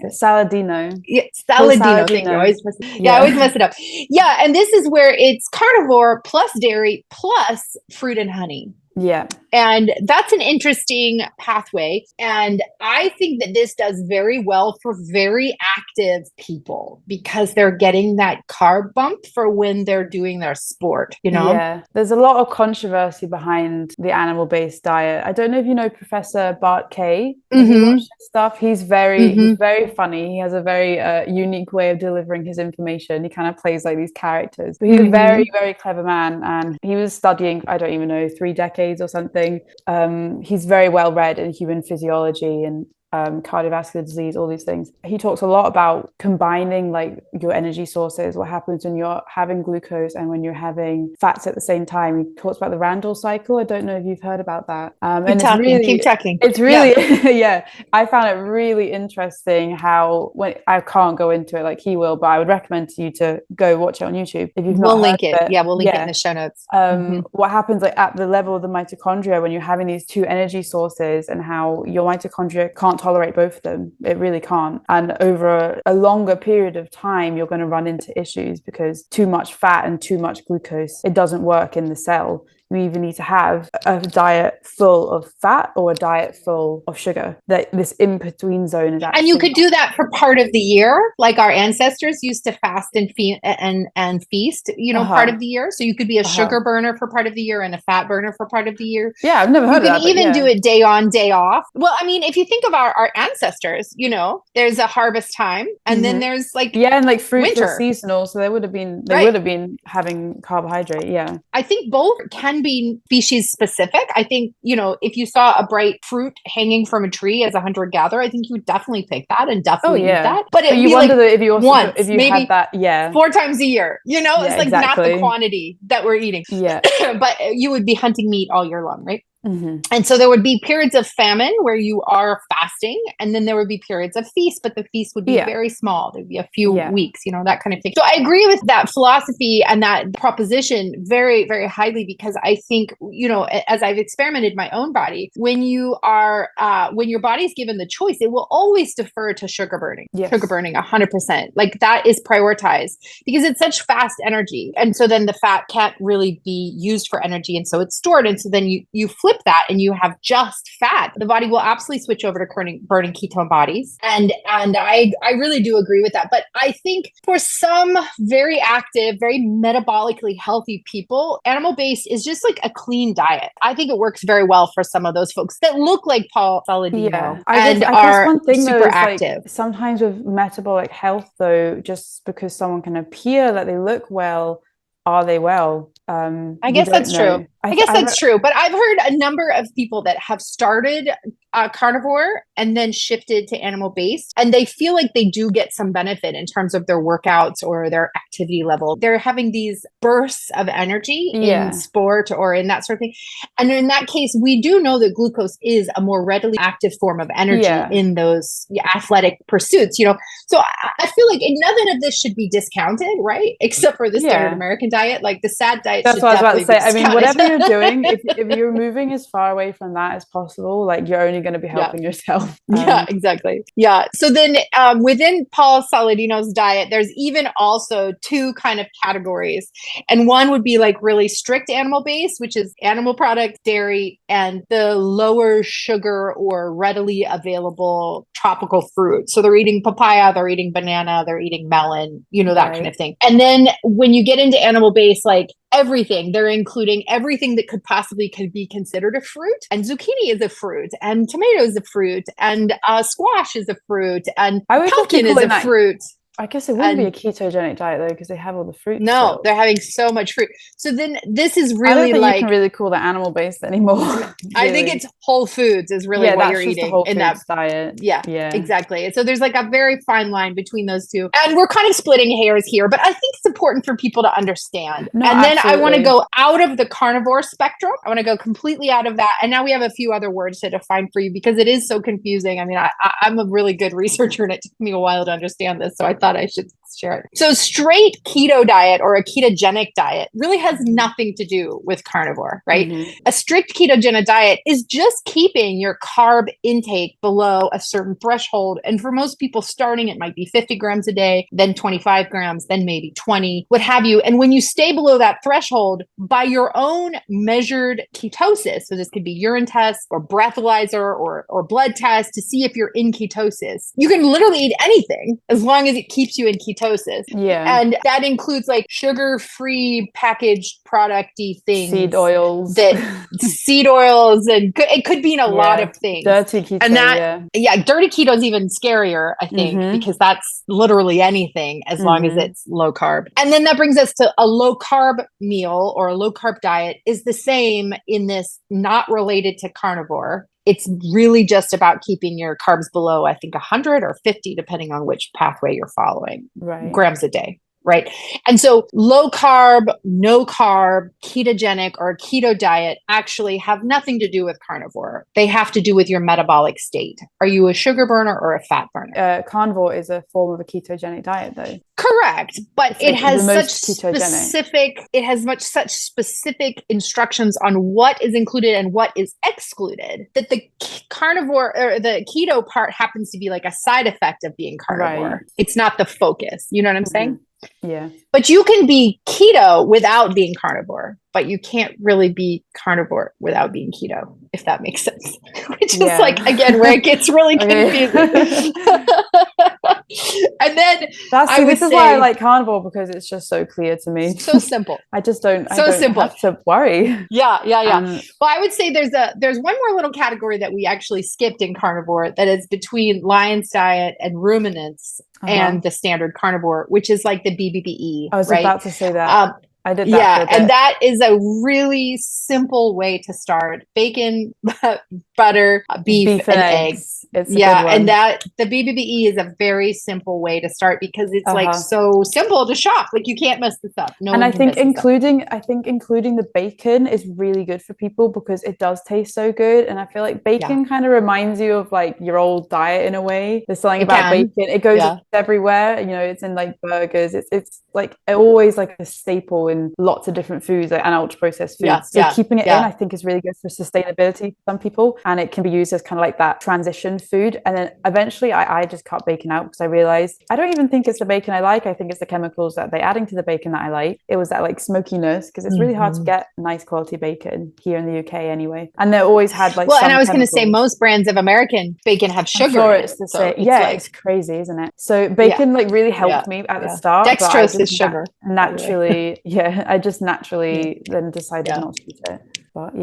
Saladino. Yeah, Saladino. Thank you. I always mess it up. Yeah, and this is where it's carnivore plus dairy plus fruit and honey. Yeah. And that's an interesting pathway. And I think that this does very well for very active people because they're getting that carb bump for when they're doing their sport, you know? Yeah. There's a lot of controversy behind the animal-based diet. I don't know if you know Professor Bart Kay. Have you watched his stuff? He's very funny. He has a very unique way of delivering his information. He kind of plays like these characters. But he's a very, very clever man. And he was studying, I don't even know, 3 decades or something. He's very well read in human physiology and cardiovascular disease, all these things. He talks a lot about combining like your energy sources, what happens when you're having glucose and when you're having fats at the same time. He talks about the Randall cycle. I don't know if you've heard about that. Keep talking. It's really, I found it really interesting how, when I can't go into it like he will, but I would recommend to you to go watch it on YouTube if you've not We'll link it. Yeah, we'll link it in the show notes. What happens like at the level of the mitochondria when you're having these 2 energy sources, and how your mitochondria can't tolerate both of them. It really can't. And over a longer period of time, you're going to run into issues because too much fat and too much glucose, it doesn't work in the cell. You either need to have a diet full of fat or a diet full of sugar. That this in-between zone is actually... And you could do that for part of the year, like our ancestors used to fast and feast, you know, part of the year. So you could be a sugar burner for part of the year and a fat burner for part of the year. Yeah, I've never heard of that. You can even do it day on, day off. Well, I mean, if you think of our ancestors, you know, there's a harvest time and then there's like and like fruits winter. Are seasonal, so they would have been having carbohydrate. Yeah. I think both can be species specific. I think, you know, if you saw a bright fruit hanging from a tree as a hunter-gatherer, I think you would definitely pick that and definitely eat that. But you wonder like if you also once, if you maybe had that 4 times a year, you know, it's like not the quantity that we're eating. Yeah. But you would be hunting meat all year long, right? And so there would be periods of famine where you are fasting, and then there would be periods of feast, but the feast would be very small. There'd be a few weeks, you know, that kind of thing. So I agree with that philosophy and that proposition very, very highly, because I think, you know, as I've experimented my own body, when you are, when your body's given the choice, it will always defer to sugar burning, 100%. Like that is prioritized because it's such fast energy. And so then the fat can't really be used for energy. And so it's stored. And so then you flip that and you have just fat. The body will absolutely switch over to burning ketone bodies. And I really do agree with that. But I think for some very active, very metabolically healthy people, animal-based is just like a clean diet. I think it works very well for some of those folks that look like Paul Saladino I guess one thing super though is active. Like, sometimes with metabolic health though, just because someone can appear that they look well, are they well? I guess that's true. I guess that's true. But I've heard a number of people that have started carnivore and then shifted to animal-based, and they feel like they do get some benefit in terms of their workouts or their activity level. They're having these bursts of energy in sport or in that sort of thing. And in that case, we do know that glucose is a more readily active form of energy in those athletic pursuits, you know. So I feel like none of this should be discounted, right? Except for the standard American diet. Like the SAD diet. That's what I was about to say. I mean, whatever you're doing, if you're moving as far away from that as possible, like you're only going to be helping yourself. Yeah, exactly. Yeah. So then within Paul Saladino's diet, there's even also 2 kind of categories. And one would be like really strict animal-based, which is animal products, dairy, and the lower sugar or readily available tropical fruit. So they're eating papaya, they're eating banana, they're eating melon, you know, that kind of thing. And then when you get into animal-based, like everything, they're including everything that could be considered a fruit. And zucchini is a fruit, and tomato is a fruit, and squash is a fruit, and pumpkin is a fruit. I guess it wouldn't be a ketogenic diet though, because they have all the fruit No, still. they're having so much fruit. So then this is I don't really think like, you can really call that animal-based anymore. I think really. it's whole foods is really Yeah, what that's you're just a eating whole in that. foods diet. Yeah, Yeah. exactly. So there's like a very fine line between those two. And we're kind of splitting hairs here, but I think it's important for people to understand. No, And then I want to absolutely. go out of the carnivore spectrum. I want to go completely out of that. And now we have a few other words to define for you because it is so confusing. I mean, I'm a really good researcher and it took me a while to understand this. So I thought I should share it. So straight keto diet or a ketogenic diet really has nothing to do with carnivore, right? Mhm. A strict ketogenic diet is just keeping your carb intake below a certain threshold. And for most people starting, it might be 50 grams a day, then 25 grams, then maybe 20, what have you. And when you stay below that threshold by your own measured ketosis, so this could be urine test or breathalyzer or blood test to see if you're in ketosis, you can literally eat anything as long as it keeps you in ketosis. Yeah. And that includes like sugar-free packaged product-y things. Seed oils. Seed oils, and it could be in a lot of things. Dirty keto, and that, dirty keto is even scarier, I think, because that's literally anything as long as it's low carb. And then that brings us to a low carb meal or a low carb diet is the same in this, not related to carnivore. It's really just about keeping your carbs below, I think, 100 or 50, depending on which pathway you're following, grams a day. Right. And so low carb, no carb, ketogenic or keto diet actually have nothing to do with carnivore. They have to do with your metabolic state. Are you a sugar burner or a fat burner? Carnivore is a form of a ketogenic diet though. Correct. But it has such ketogenic. specific instructions on what is included and what is excluded that the carnivore or the keto part happens to be like a side effect of being carnivore. Right. It's not the focus. You know what I'm saying? Yeah. But you can be keto without being carnivore, but you can't really be carnivore without being keto, if that makes sense. Which is like, again, where it gets really confusing. And then this is why I like carnivore, because it's just so clear to me. So simple. I don't have to worry. Yeah. Well, I would say there's one more little category that we actually skipped in carnivore that is between Lion's diet and ruminants and the standard carnivore, which is like the BBBE. I was about to say that. I did that. Yeah, and that is a really simple way to start. Bacon, butter, beef and eggs. It's and that the BBBE is a very simple way to start because it's like so simple to shop. Like you can't mess this up. And I think including the bacon is really good for people because it does taste so good. And I feel like bacon kind of reminds you of like your old diet in a way. There's something about bacon. It goes everywhere. You know, it's in like burgers. It's like always like a staple in lots of different foods and ultra processed foods. So keeping it in, I think, is really good for sustainability for some people. And it can be used as kind of like that transition food. And then eventually I just cut bacon out because I realized I don't even think it's the bacon I like. I think it's the chemicals that they're adding to the bacon that I like. It was that like smokiness, because it's really hard to get nice quality bacon here in the UK anyway. And they always had like and I was going to say most brands of American bacon have sugar. Sure, it's the same. It's crazy, isn't it? So bacon like really helped me at the start. Dextrose is sugar. Naturally, I just naturally then decided not to eat it. But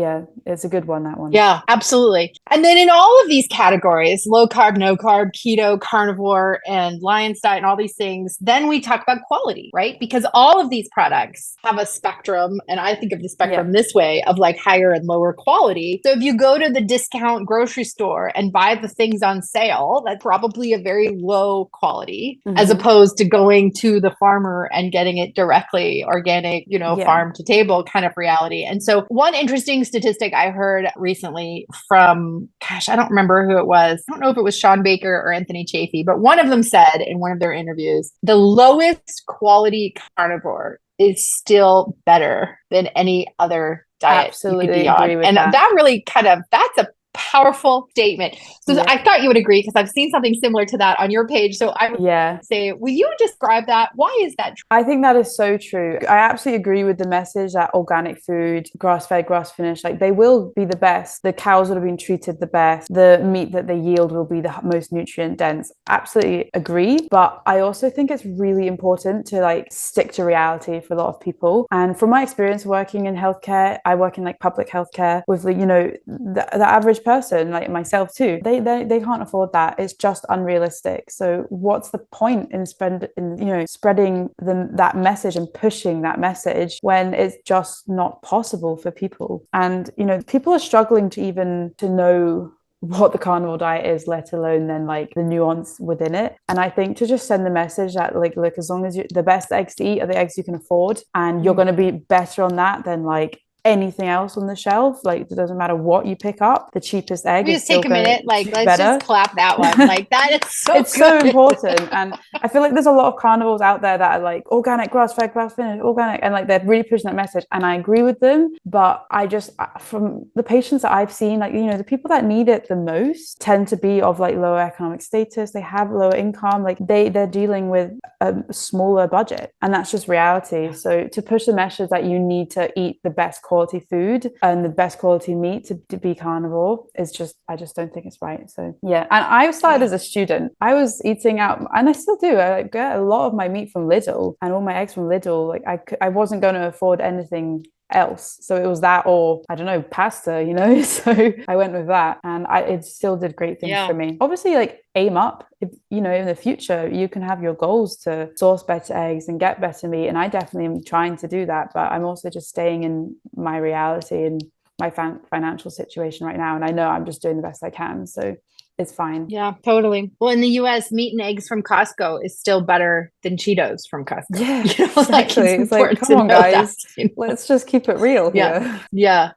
it's a good one, that one. Yeah, absolutely. And then in all of these categories, low carb, no carb, keto, carnivore, and Lion's diet, and all these things, then we talk about quality, right? Because all of these products have a spectrum. And I think of the spectrum this way of like higher and lower quality. So if you go to the discount grocery store and buy the things on sale, that's probably a very low quality as opposed to going to the farmer and getting it directly organic, farm to table kind of reality. And so one interesting statistic I heard recently from, I don't remember who it was. I don't know if it was Sean Baker or Anthony Chafee, but one of them said in one of their interviews, the lowest quality carnivore is still better than any other diet. Absolutely agree with that. That really that's a powerful statement. So I thought you would agree because I've seen something similar to that on your page. So I would say, will you describe that? Why is that true? I think that is so true. I absolutely agree with the message that organic food, grass-fed, grass-finished, like they will be the best. The cows would have been treated the best. The meat that they yield will be the most nutrient dense. Absolutely agree. But I also think it's really important to like stick to reality for a lot of people. And from my experience working in healthcare, I work in like public healthcare with the average average person like myself too, they can't afford that. It's just unrealistic. So what's the point in spreading that message and pushing that message when it's just not possible for people? And people are struggling to know what the carnivore diet is, let alone then like the nuance within it. And I think to just send the message that like, look, as long as the best eggs to eat are the eggs you can afford, and you're going to be better on that than like anything else on the shelf. Like, it doesn't matter what you pick up, the cheapest egg we is just take a minute, like let's better. just clap that one. Like that is so it's good. so important. And I feel like there's a lot of carnivores out there that are like organic, grass-fed, grass-finished, organic, and like they're really pushing that message, and I agree with them. But I just, from the patients that I've seen, like the people that need it the most tend to be of like lower economic status. They have lower income, like they're dealing with a smaller budget, and that's just reality. So to push the message that you need to eat the best quality food and the best quality meat to be carnivore is just, I just don't think it's right. So yeah. And I started as a student. I was eating out, and I still do. I like get a lot of my meat from Lidl and all my eggs from Lidl. Like I wasn't going to afford anything else, so it was that or I don't know, pasta, so I went with that, and it still did great things for me. Obviously, like aim up, if in the future you can have your goals to source better eggs and get better meat, and I definitely am trying to do that, but I'm also just staying in my reality and my financial situation right now, and I know I'm just doing the best I can, so it's fine. Yeah, totally. Well, in the US, meat and eggs from Costco is still better than Cheetos from Costco. Yeah, exactly. It's like, come on, guys, let's just keep it real here. Yeah.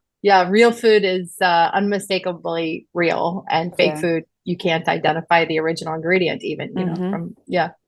Real food is unmistakably real, and fake food, you can't identify the original ingredient even, from,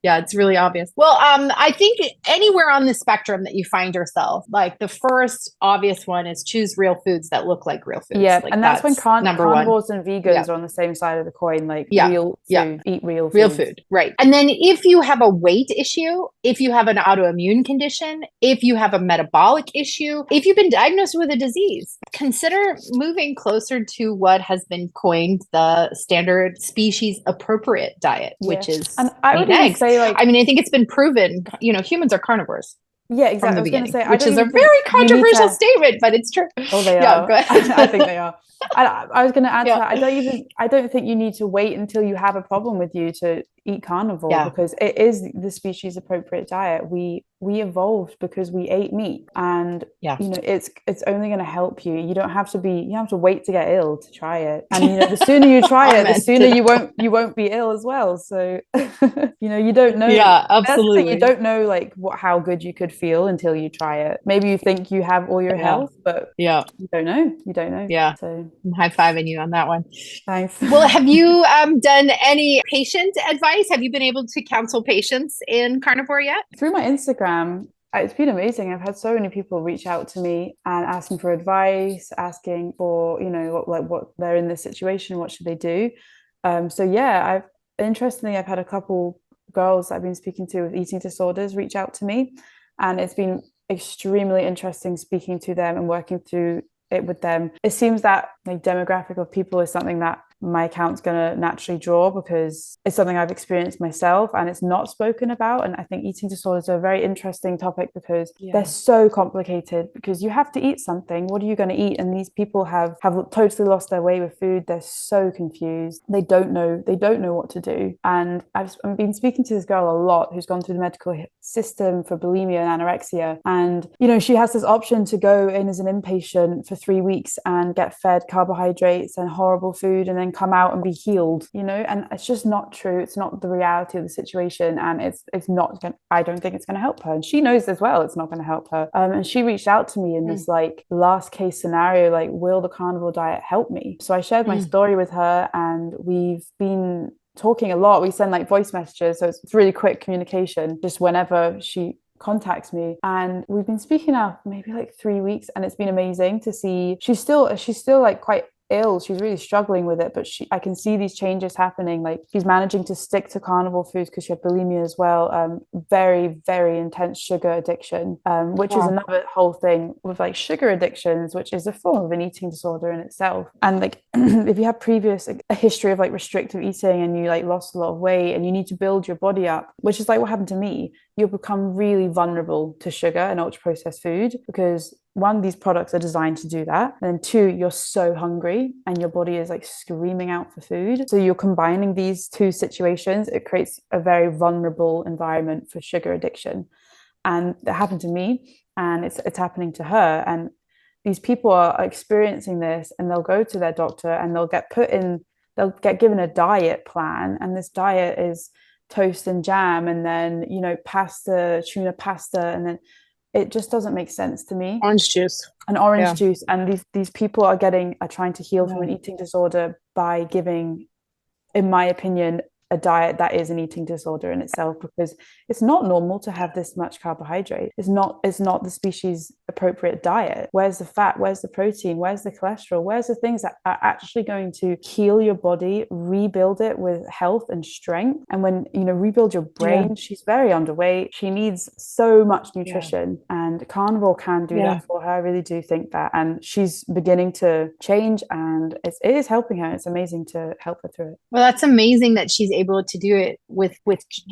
it's really obvious. Well, I think anywhere on the spectrum that you find yourself, like the first obvious one is choose real foods that look like real foods. Yeah, like and that's when carnivores and vegans are on the same side of the coin, like real food, eat real food. Right. And then if you have a weight issue, if you have an autoimmune condition, if you have a metabolic issue, if you've been diagnosed with a disease, consider moving closer to what has been coined the standard species appropriate diet, which is and I would even say, like, I mean, I think it's been proven, humans are carnivores. Yeah, exactly. I was going to say, which is a very controversial statement, but it's true. Oh, they are. Go ahead. I think they are. I was going to add to that. I don't think you need to wait until you have a problem with you to eat carnivore, because it is the species appropriate diet. We evolved because we ate meat, and it's only going to help you. You don't have to wait to get ill to try it. And the sooner you try it, the sooner you won't be ill as well. So you don't know. Yeah, absolutely. You don't know like how good you could feel until you try it. Maybe you think you have all your health, but you don't know. Yeah. So I'm high-fiving you on that one. Thanks. Well, have you done any patient advice? Have you been able to counsel patients in carnivore yet? Through my Instagram, it's been amazing. I've had so many people reach out to me and asking for advice, asking for, what they're in this situation, what should they do? Interestingly, I've had a couple girls that I've been speaking to with eating disorders reach out to me, and it's been extremely interesting speaking to them and working through it with them. It seems that the demographic of people is something that my account's going to naturally draw, because it's something I've experienced myself and it's not spoken about. And I think eating disorders are a very interesting topic because they're so complicated, because you have to eat something. What are you going to eat? And these people have totally lost their way with food. They're so confused. They don't know what to do. And I've been speaking to this girl a lot who's gone through the medical system for bulimia and anorexia. And, she has this option to go in as an inpatient for 3 weeks and get fed carbohydrates and horrible food and then come out and be healed, and it's just not true. It's not the reality of the situation, and it's not I don't think it's going to help her, and she knows as well it's not going to help her. And she reached out to me in this like last case scenario, like, will the carnivore diet help me? So I shared my story with her, and we've been talking a lot. We send like voice messages, so it's really quick communication just whenever she contacts me, and we've been speaking now maybe like 3 weeks, and it's been amazing to see. She's still like quite ill. She's really struggling with it, but I can see these changes happening. Like, she's managing to stick to carnivore foods because she had bulimia as well. Very, very intense sugar addiction, which is another whole thing with like sugar addictions, which is a form of an eating disorder in itself. And like, if you have a history of like restrictive eating and you like lost a lot of weight and you need to build your body up, which is like what happened to me, you'll become really vulnerable to sugar and ultra processed food, because one, these products are designed to do that. And then two, you're so hungry and your body is like screaming out for food. So you're combining these two situations. It creates a very vulnerable environment for sugar addiction. And that happened to me, and it's happening to her. And these people are experiencing this, and they'll go to their doctor and they'll get given a diet plan. And this diet is toast and jam, and then, you know, pasta, tuna pasta, and then it just doesn't make sense to me. Orange juice. An orange juice. And these people are trying to heal from an eating disorder by giving, in my opinion, a diet that is an eating disorder in itself, because it's not normal to have this much carbohydrate. It's not the species appropriate diet. Where's the fat? Where's the protein? Where's the cholesterol? Where's the things that are actually going to heal your body, rebuild it with health and strength? And when, you know, rebuild your brain, she's very underweight. She needs so much nutrition, and Carnivore can do that for her. I really do think that. And she's beginning to change, and it is helping her. It's amazing to help her through it. Well, that's amazing that she's able to do it with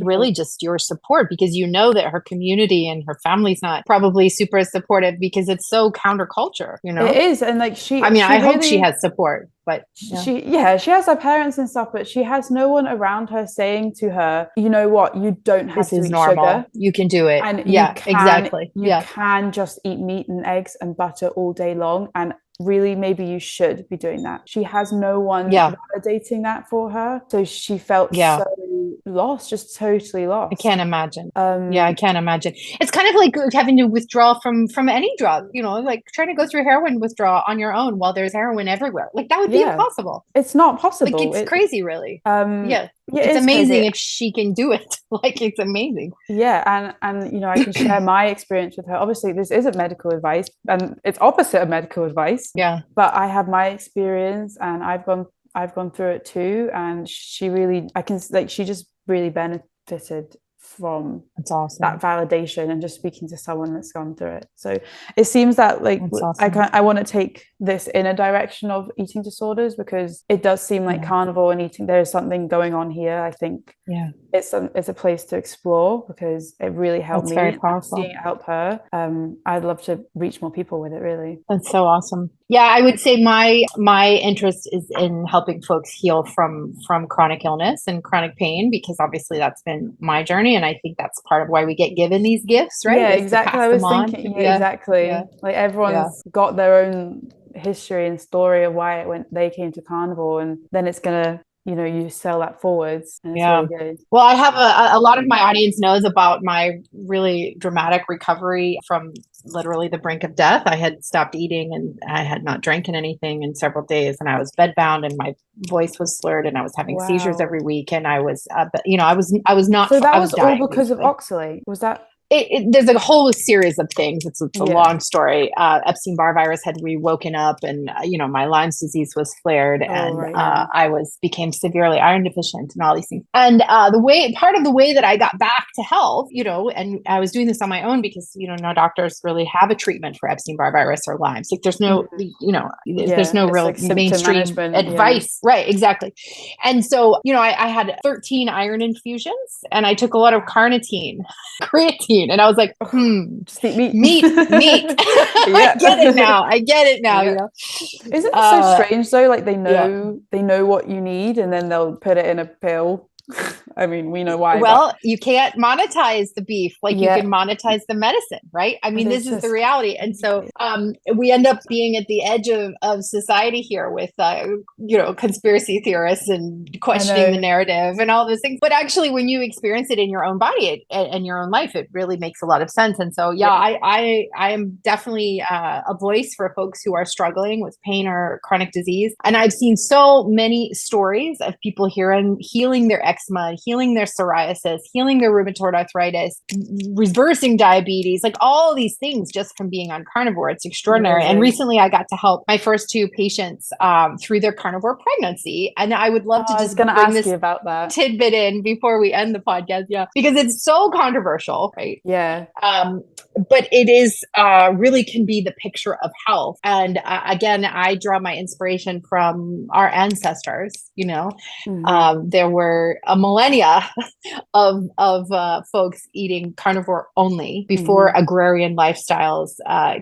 really just your support, because you know that her community and her family's not probably super supportive, because it's so counterculture, you know. It is. And like I hope she has support, but she has her parents and stuff, but she has no one around her saying to her, you know what, you don't have to eat sugar. You can do it. And exactly. You can just eat meat and eggs and butter all day long, and really maybe you should be doing that. She has no one validating that for her, so she felt so lost, just totally lost. I can't imagine. I can't imagine. It's kind of like having to withdraw from any drug, you know, like trying to go through heroin withdrawal on your own while there's heroin everywhere. Like that would be impossible. It's not possible. Like it's crazy, really. Yeah, it's amazing if she can do it. Like it's amazing. Yeah, and you know, I can share my experience with her. Obviously, this isn't medical advice, and it's opposite of medical advice. Yeah. But I have my experience, and I've gone through it too. And she just really benefited from that validation and just speaking to someone that's gone through it. So it seems that like I want to take this in a direction of eating disorders, because it does seem like carnivore and eating, there's something going on here. I think it's a place to explore, because it really helped me. Very powerful. Seeing it help her. I'd love to reach more people with it, really. That's so awesome. Yeah, I would say my interest is in helping folks heal from chronic illness and chronic pain, because obviously that's been my journey, and I think that's part of why we get given these gifts, right? Yeah, exactly. I was thinking exactly. Yeah. Like everyone's got their own history and story of why they came to Carnivore, and then it's gonna, you know, you sell that forwards, and it's really good. Well, I have a lot of my audience knows about my really dramatic recovery from literally the brink of death. I had stopped eating, and I had not drank anything in several days, and I was bedbound, and my voice was slurred, and I was having seizures every week, and I was, I was not. So that was dying, all because of oxalate. Was that? There's a whole series of things. It's a long story. Epstein-Barr virus had rewoken up, and you know, my Lyme's disease was flared, and I became severely iron deficient, and all these things. And part of the way that I got back to health, you know, and I was doing this on my own, because you know, no doctors really have a treatment for Epstein-Barr virus or Lyme's. Like there's no, you know, there's no real like mainstream advice, right? Exactly. And so, you know, I had 13 iron infusions, and I took a lot of carnitine, creatine. And I was like, just eat meat. I get it now. You know, isn't it so strange though? Like they know what you need, and then they'll put it in a pill. I mean, we know why. Well, you can't monetize the beef like you can monetize the medicine, right? I mean, this is the reality. And so we end up being at the edge of society here with, you know, conspiracy theorists and questioning the narrative and all those things. But actually, when you experience it in your own body and your own life, it really makes a lot of sense. And so, I am definitely a voice for folks who are struggling with pain or chronic disease. And I've seen so many stories of people healing their eczema, healing their psoriasis, healing their rheumatoid arthritis, reversing diabetes, like all these things just from being on carnivore. It's extraordinary. And recently I got to help my first 2 patients through their carnivore pregnancy. And I would love to just bring this about that tidbit in before we end the podcast. Yeah, because it's so controversial, right? Yeah. But it is really can be the picture of health. And again, I draw my inspiration from our ancestors. You know, there were a millennia of folks eating carnivore only before agrarian lifestyles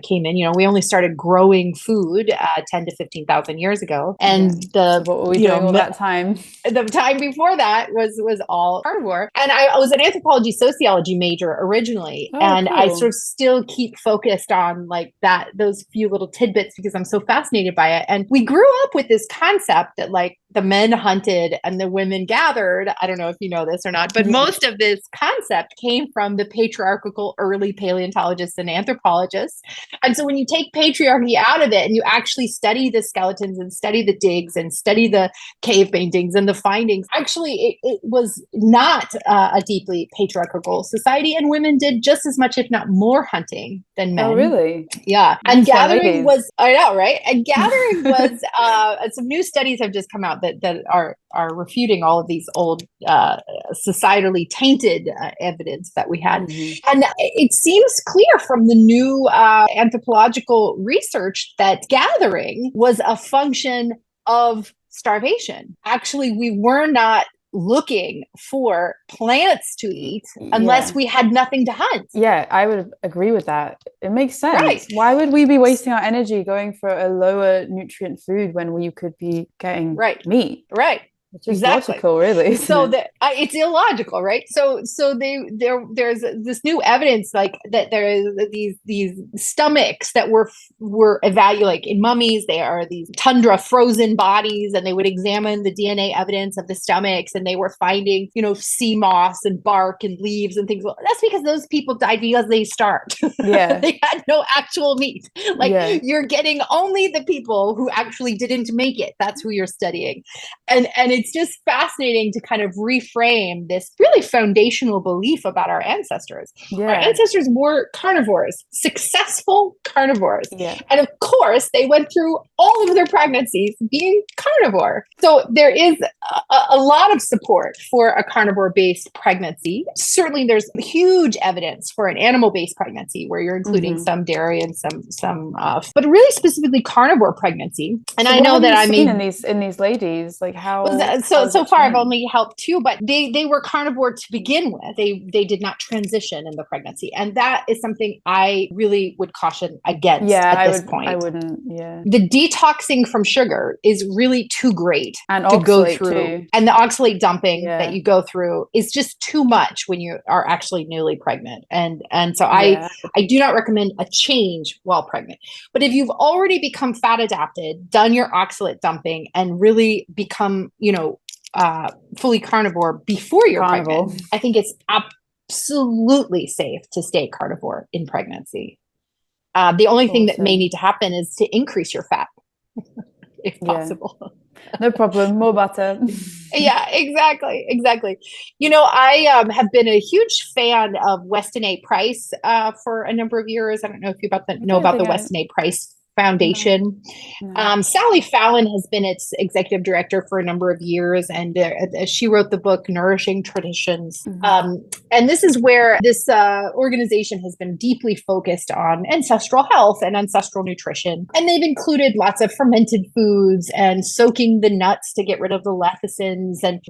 came in. We only started growing food 10 to 15,000 years ago, and so what were we doing all that time? The time before that was all carnivore. And I was an anthropology sociology major originally, and cool. I sort of still keep focused on like those few little tidbits because I'm so fascinated by it. And we grew up with this concept that like the men hunted and the women gathered. I don't know if you know this or not, but most of this concept came from the patriarchal early paleontologists and anthropologists. And so when you take patriarchy out of it and you actually study the skeletons and study the digs and study the cave paintings and the findings, actually it was not a deeply patriarchal society, and women did just as much, if not more, hunting than men. Oh, really? Yeah. And gathering was, I know, right? And gathering was, some new studies have just come out that are refuting all of these old societally tainted evidence that we had. And it seems clear from the new anthropological research that gathering was a function of starvation. Actually, we were not looking for plants to eat unless we had nothing to hunt. Yeah, I would agree with that. It makes sense. Right. Why would we be wasting our energy going for a lower nutrient food when we could be getting meat? Right. Which is logical, really. So that it's illogical, right? So there's this new evidence like that there is these stomachs that were evaluated like in mummies. They are these tundra frozen bodies, and they would examine the DNA evidence of the stomachs, and they were finding sea moss and bark and leaves and things. Well, that's because those people died because they starved. Yeah, they had no actual meat. Like you're getting only the people who actually didn't make it. That's who you're studying, and it's just fascinating to kind of reframe this really foundational belief about our ancestors. Our ancestors were carnivores, successful carnivores. And of course, they went through all of their pregnancies being carnivore. So there is a lot of support for a carnivore-based pregnancy. Certainly, there's huge evidence for an animal-based pregnancy where you're including some dairy and some but really specifically carnivore pregnancy. And so I know that I mean in these ladies, like how so far I've only helped two, but they were carnivore to begin with. They did not transition in the pregnancy, and that is something I really would caution against at this point. I wouldn't. The detoxing from sugar is really too great and to go through, too. And the oxalate dumping that you go through is just too much when you are actually newly pregnant. And so I do not recommend a change while pregnant. But if you've already become fat adapted, done your oxalate dumping, and really become fully carnivore before you're pregnant, I think it's absolutely safe to stay carnivore in pregnancy. The only thing that may need to happen is to increase your fat, if possible. No problem. More butter. Yeah, exactly. I have been a huge fan of Weston A. Price for a number of years. I don't know if you know about the Weston A. Price Foundation. Sally Fallon has been its executive director for a number of years, and she wrote the book Nourishing Traditions. And this is where this organization has been deeply focused on ancestral health and ancestral nutrition. And they've included lots of fermented foods and soaking the nuts to get rid of the lecithins and,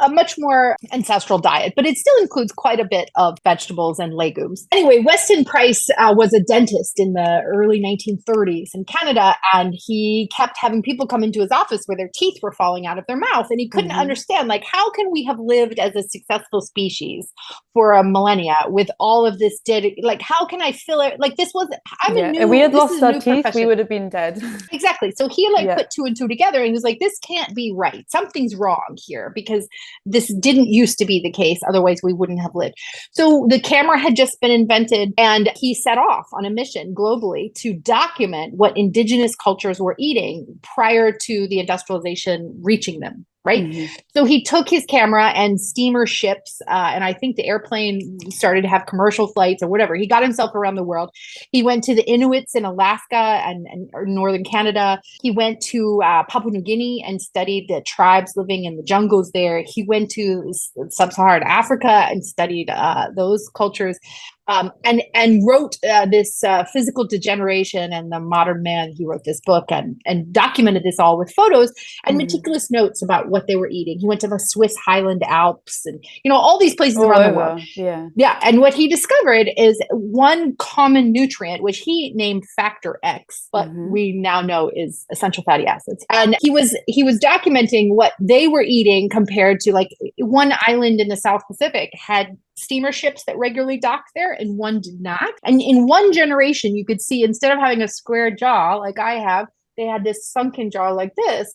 a much more ancestral diet. But it still includes quite a bit of vegetables and legumes. Anyway, Weston Price was a dentist in the early 1930s in Canada, and he kept having people come into his office where their teeth were falling out of their mouth, and he couldn't understand, like, how can we have lived as a successful species for a millennia with all of this like, how can I fill it? Like, this was if we had lost our teeth, we would have been dead. Exactly. So he put two and two together, and he was like, this can't be right. Something's wrong here, because this didn't used to be the case. Otherwise we wouldn't have lived. So the camera had just been invented, and he set off on a mission globally to document what indigenous cultures were eating prior to the industrialization reaching them. Right. So he took his camera and steamer ships, and I think the airplane started to have commercial flights or whatever. He got himself around the world. He went to the Inuits in Alaska and northern Canada. He went to Papua New Guinea and studied the tribes living in the jungles there. He went to sub-Saharan Africa and studied those cultures. And wrote this Physical Degeneration and the Modern Man. He wrote this book and documented this all with photos and meticulous notes about what they were eating. He went to the Swiss Highland Alps and, all these places All around the over. world. Yeah. Yeah. And what he discovered is one common nutrient, which he named factor X, but we now know is essential fatty acids. And he was documenting what they were eating compared to, like, one island in the South Pacific had steamer ships that regularly docked there and one did not. And in one generation, you could see, instead of having a square jaw like I have, they had this sunken jaw like this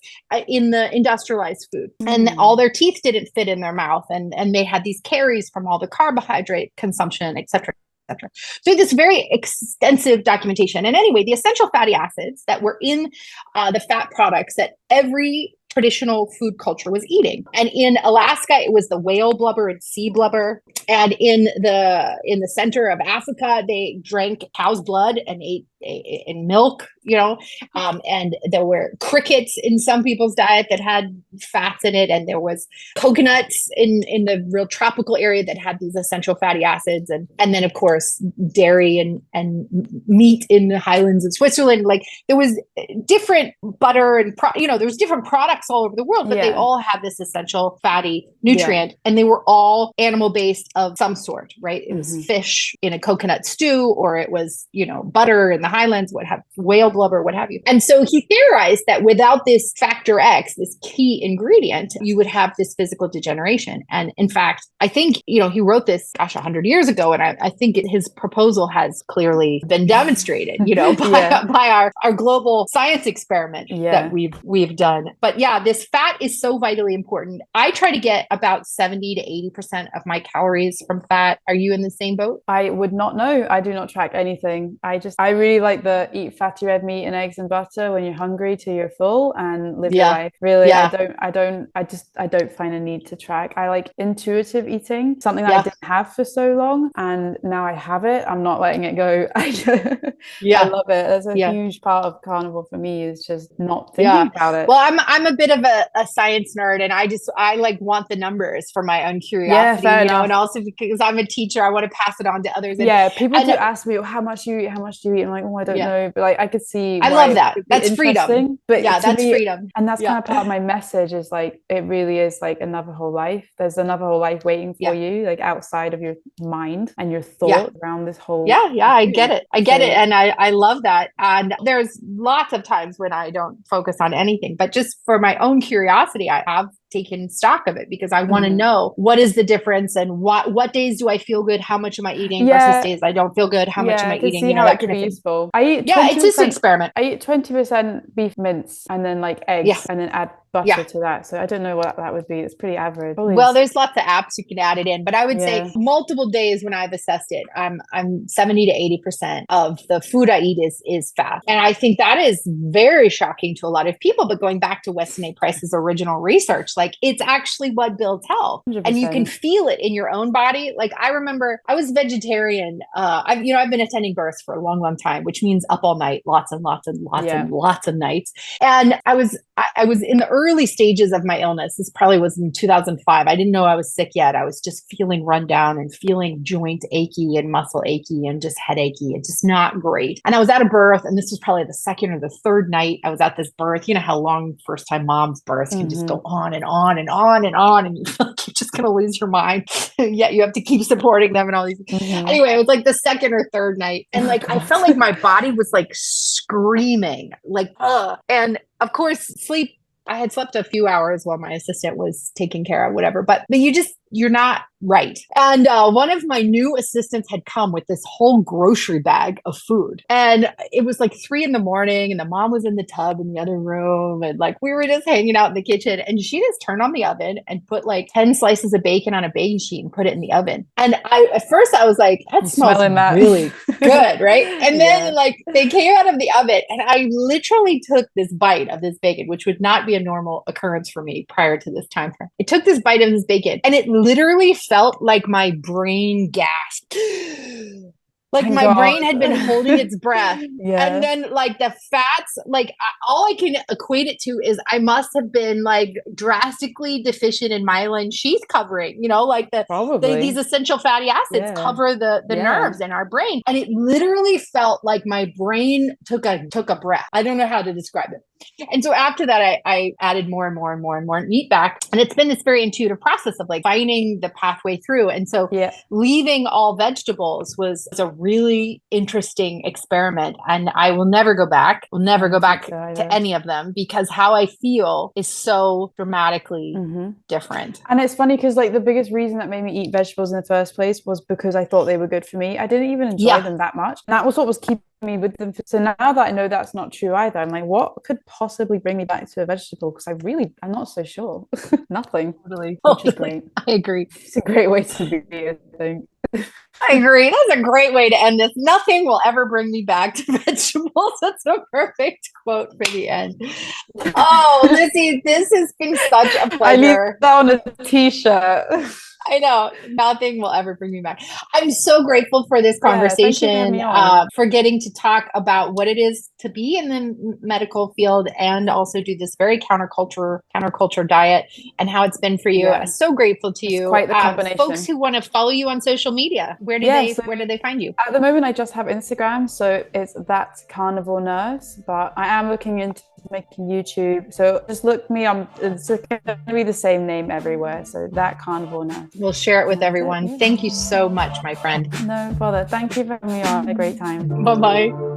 in the industrialized food. And all their teeth didn't fit in their mouth. And they had these caries from all the carbohydrate consumption, et cetera. So this very extensive documentation. And anyway, the essential fatty acids that were in the fat products that every traditional food culture was eating. And in Alaska, it was the whale blubber and sea blubber. And in the center of Africa, they drank cow's blood and ate milk, and there were crickets in some people's diet that had fats in it. And there was coconuts in the real tropical area that had these essential fatty acids. And then, of course, dairy and meat in the highlands of Switzerland. Like, there was different butter and, there was different products all over the world, but they all have this essential fatty nutrient. And they were all animal-based of some sort, right? It was fish in a coconut stew, or it was, butter in the highlands, whale blubber, what have you. And so he theorized that without this factor X, this key ingredient, you would have this physical degeneration. And in fact, I think, he wrote this, 100 years ago. And I think his proposal has clearly been demonstrated, by our global science experiment that we've done. But yeah, this fat is so vitally important. I try to get about 70 to 80% of my calories from fat. Are you in the same boat? I would not know. I do not track anything. I really like the eat fatty red meat and eggs and butter when you're hungry till you're full and live your life. Really, I don't find a need to track. I like intuitive eating, something that I didn't have for so long, and now I have it. I'm not letting it go. I love it. That's a huge part of carnivore for me, is just not thinking about it. Well, I'm a bit of a science nerd, and I like want the numbers for my own curiosity, and also because I'm a teacher, I want to pass it on to others. And, people do ask me, how much do you eat? I'm like, I don't know, but like I could see. I love that. That's freedom. But that's freedom, and that's kind of part of my message. Is like, it really is like another whole life. There's another whole life waiting for you, like outside of your mind and your thought around this whole. I get it. And I love that. And there's lots of times when I don't focus on anything, but just for my own curiosity, I have taken stock of it because I want to know what is the difference and what days do I feel good, how much am I eating versus days I don't feel good, how much am I eating, see how that could be useful. I eat it's just an experiment. I eat 20% beef mince and then like eggs and then add butter to that. So I don't know what that would be. It's pretty average. Well, there's lots of apps you can add it in, but I would say multiple days when I've assessed it, I'm 70 to 80% of the food I eat is fat. And I think that is very shocking to a lot of people. But going back to Weston A. Price's original research, like, it's actually what builds health 100%. And you can feel it in your own body. Like, I remember I was vegetarian. I've been attending births for a long, long time, which means up all night, lots and lots and lots and lots of nights. And I was in the early stages of my illness. This probably was in 2005. I didn't know I was sick yet. I was just feeling run down and feeling joint achy and muscle achy and just head achy and just not great. And I was at a birth, and this was probably the second or the third night I was at this birth. You know how long first time mom's births can just go on and on and on and on, and you feel like you're just going to lose your mind. Yet you have to keep supporting them and all these. Anyway, it was like the second or third night, and like I felt like my body was like screaming, like and of course sleep. I had slept a few hours while my assistant was taking care of whatever, but you're not right. And one of my new assistants had come with this whole grocery bag of food. And it was like 3 a.m, and the mom was in the tub in the other room. And like, we were just hanging out in the kitchen, and she just turned on the oven and put like 10 slices of bacon on a baking sheet and put it in the oven. And at first I was like, that smells really good. Right. And then like they came out of the oven, and I literally took this bite of this bacon, which would not be a normal occurrence for me prior to this time frame. I took this bite of this bacon, and it literally felt like my brain gasped. Like Thank my God. brain had been holding its breath. Yeah. And then like the fats, like all I can equate it to is I must have been like drastically deficient in myelin sheath covering, you know, like these essential fatty acids cover the nerves in our brain. And it literally felt like my brain took a breath. I don't know how to describe it. And so after that, I added more and more and more and more meat back. And it's been this very intuitive process of like finding the pathway through. And so leaving all vegetables was a really interesting experiment. And I will never go back. Will never go back to any of them because how I feel is so dramatically different. And it's funny because like the biggest reason that made me eat vegetables in the first place was because I thought they were good for me. I didn't even enjoy them that much. And that was what was keeping me with them. So now that I know that's not true either, I'm like, what could possibly bring me back to a vegetable? Because I'm not so sure. Nothing. Totally. Which is great. I agree. It's a great way to be, I think. I agree. That's a great way to end this. Nothing will ever bring me back to vegetables. That's a perfect quote for the end. Oh, Lucy, this has been such a pleasure. I need that on a t-shirt. I know. Nothing will ever bring me back. I'm so grateful for this conversation, for getting to talk about what it is to be in the medical field and also do this very counterculture diet and how it's been for you. I'm so grateful to you. Quite the combination. Folks who want to follow you on social media, where do they find you? At the moment, I just have Instagram, so it's that Carnivore Nurse, but I am looking into making YouTube. So just look me up. It's going to be the same name everywhere. So that Carnivore Nurse. We'll share it with everyone. Thank you so much, my friend. No bother. Thank you for having me on. A great time. Bye-bye.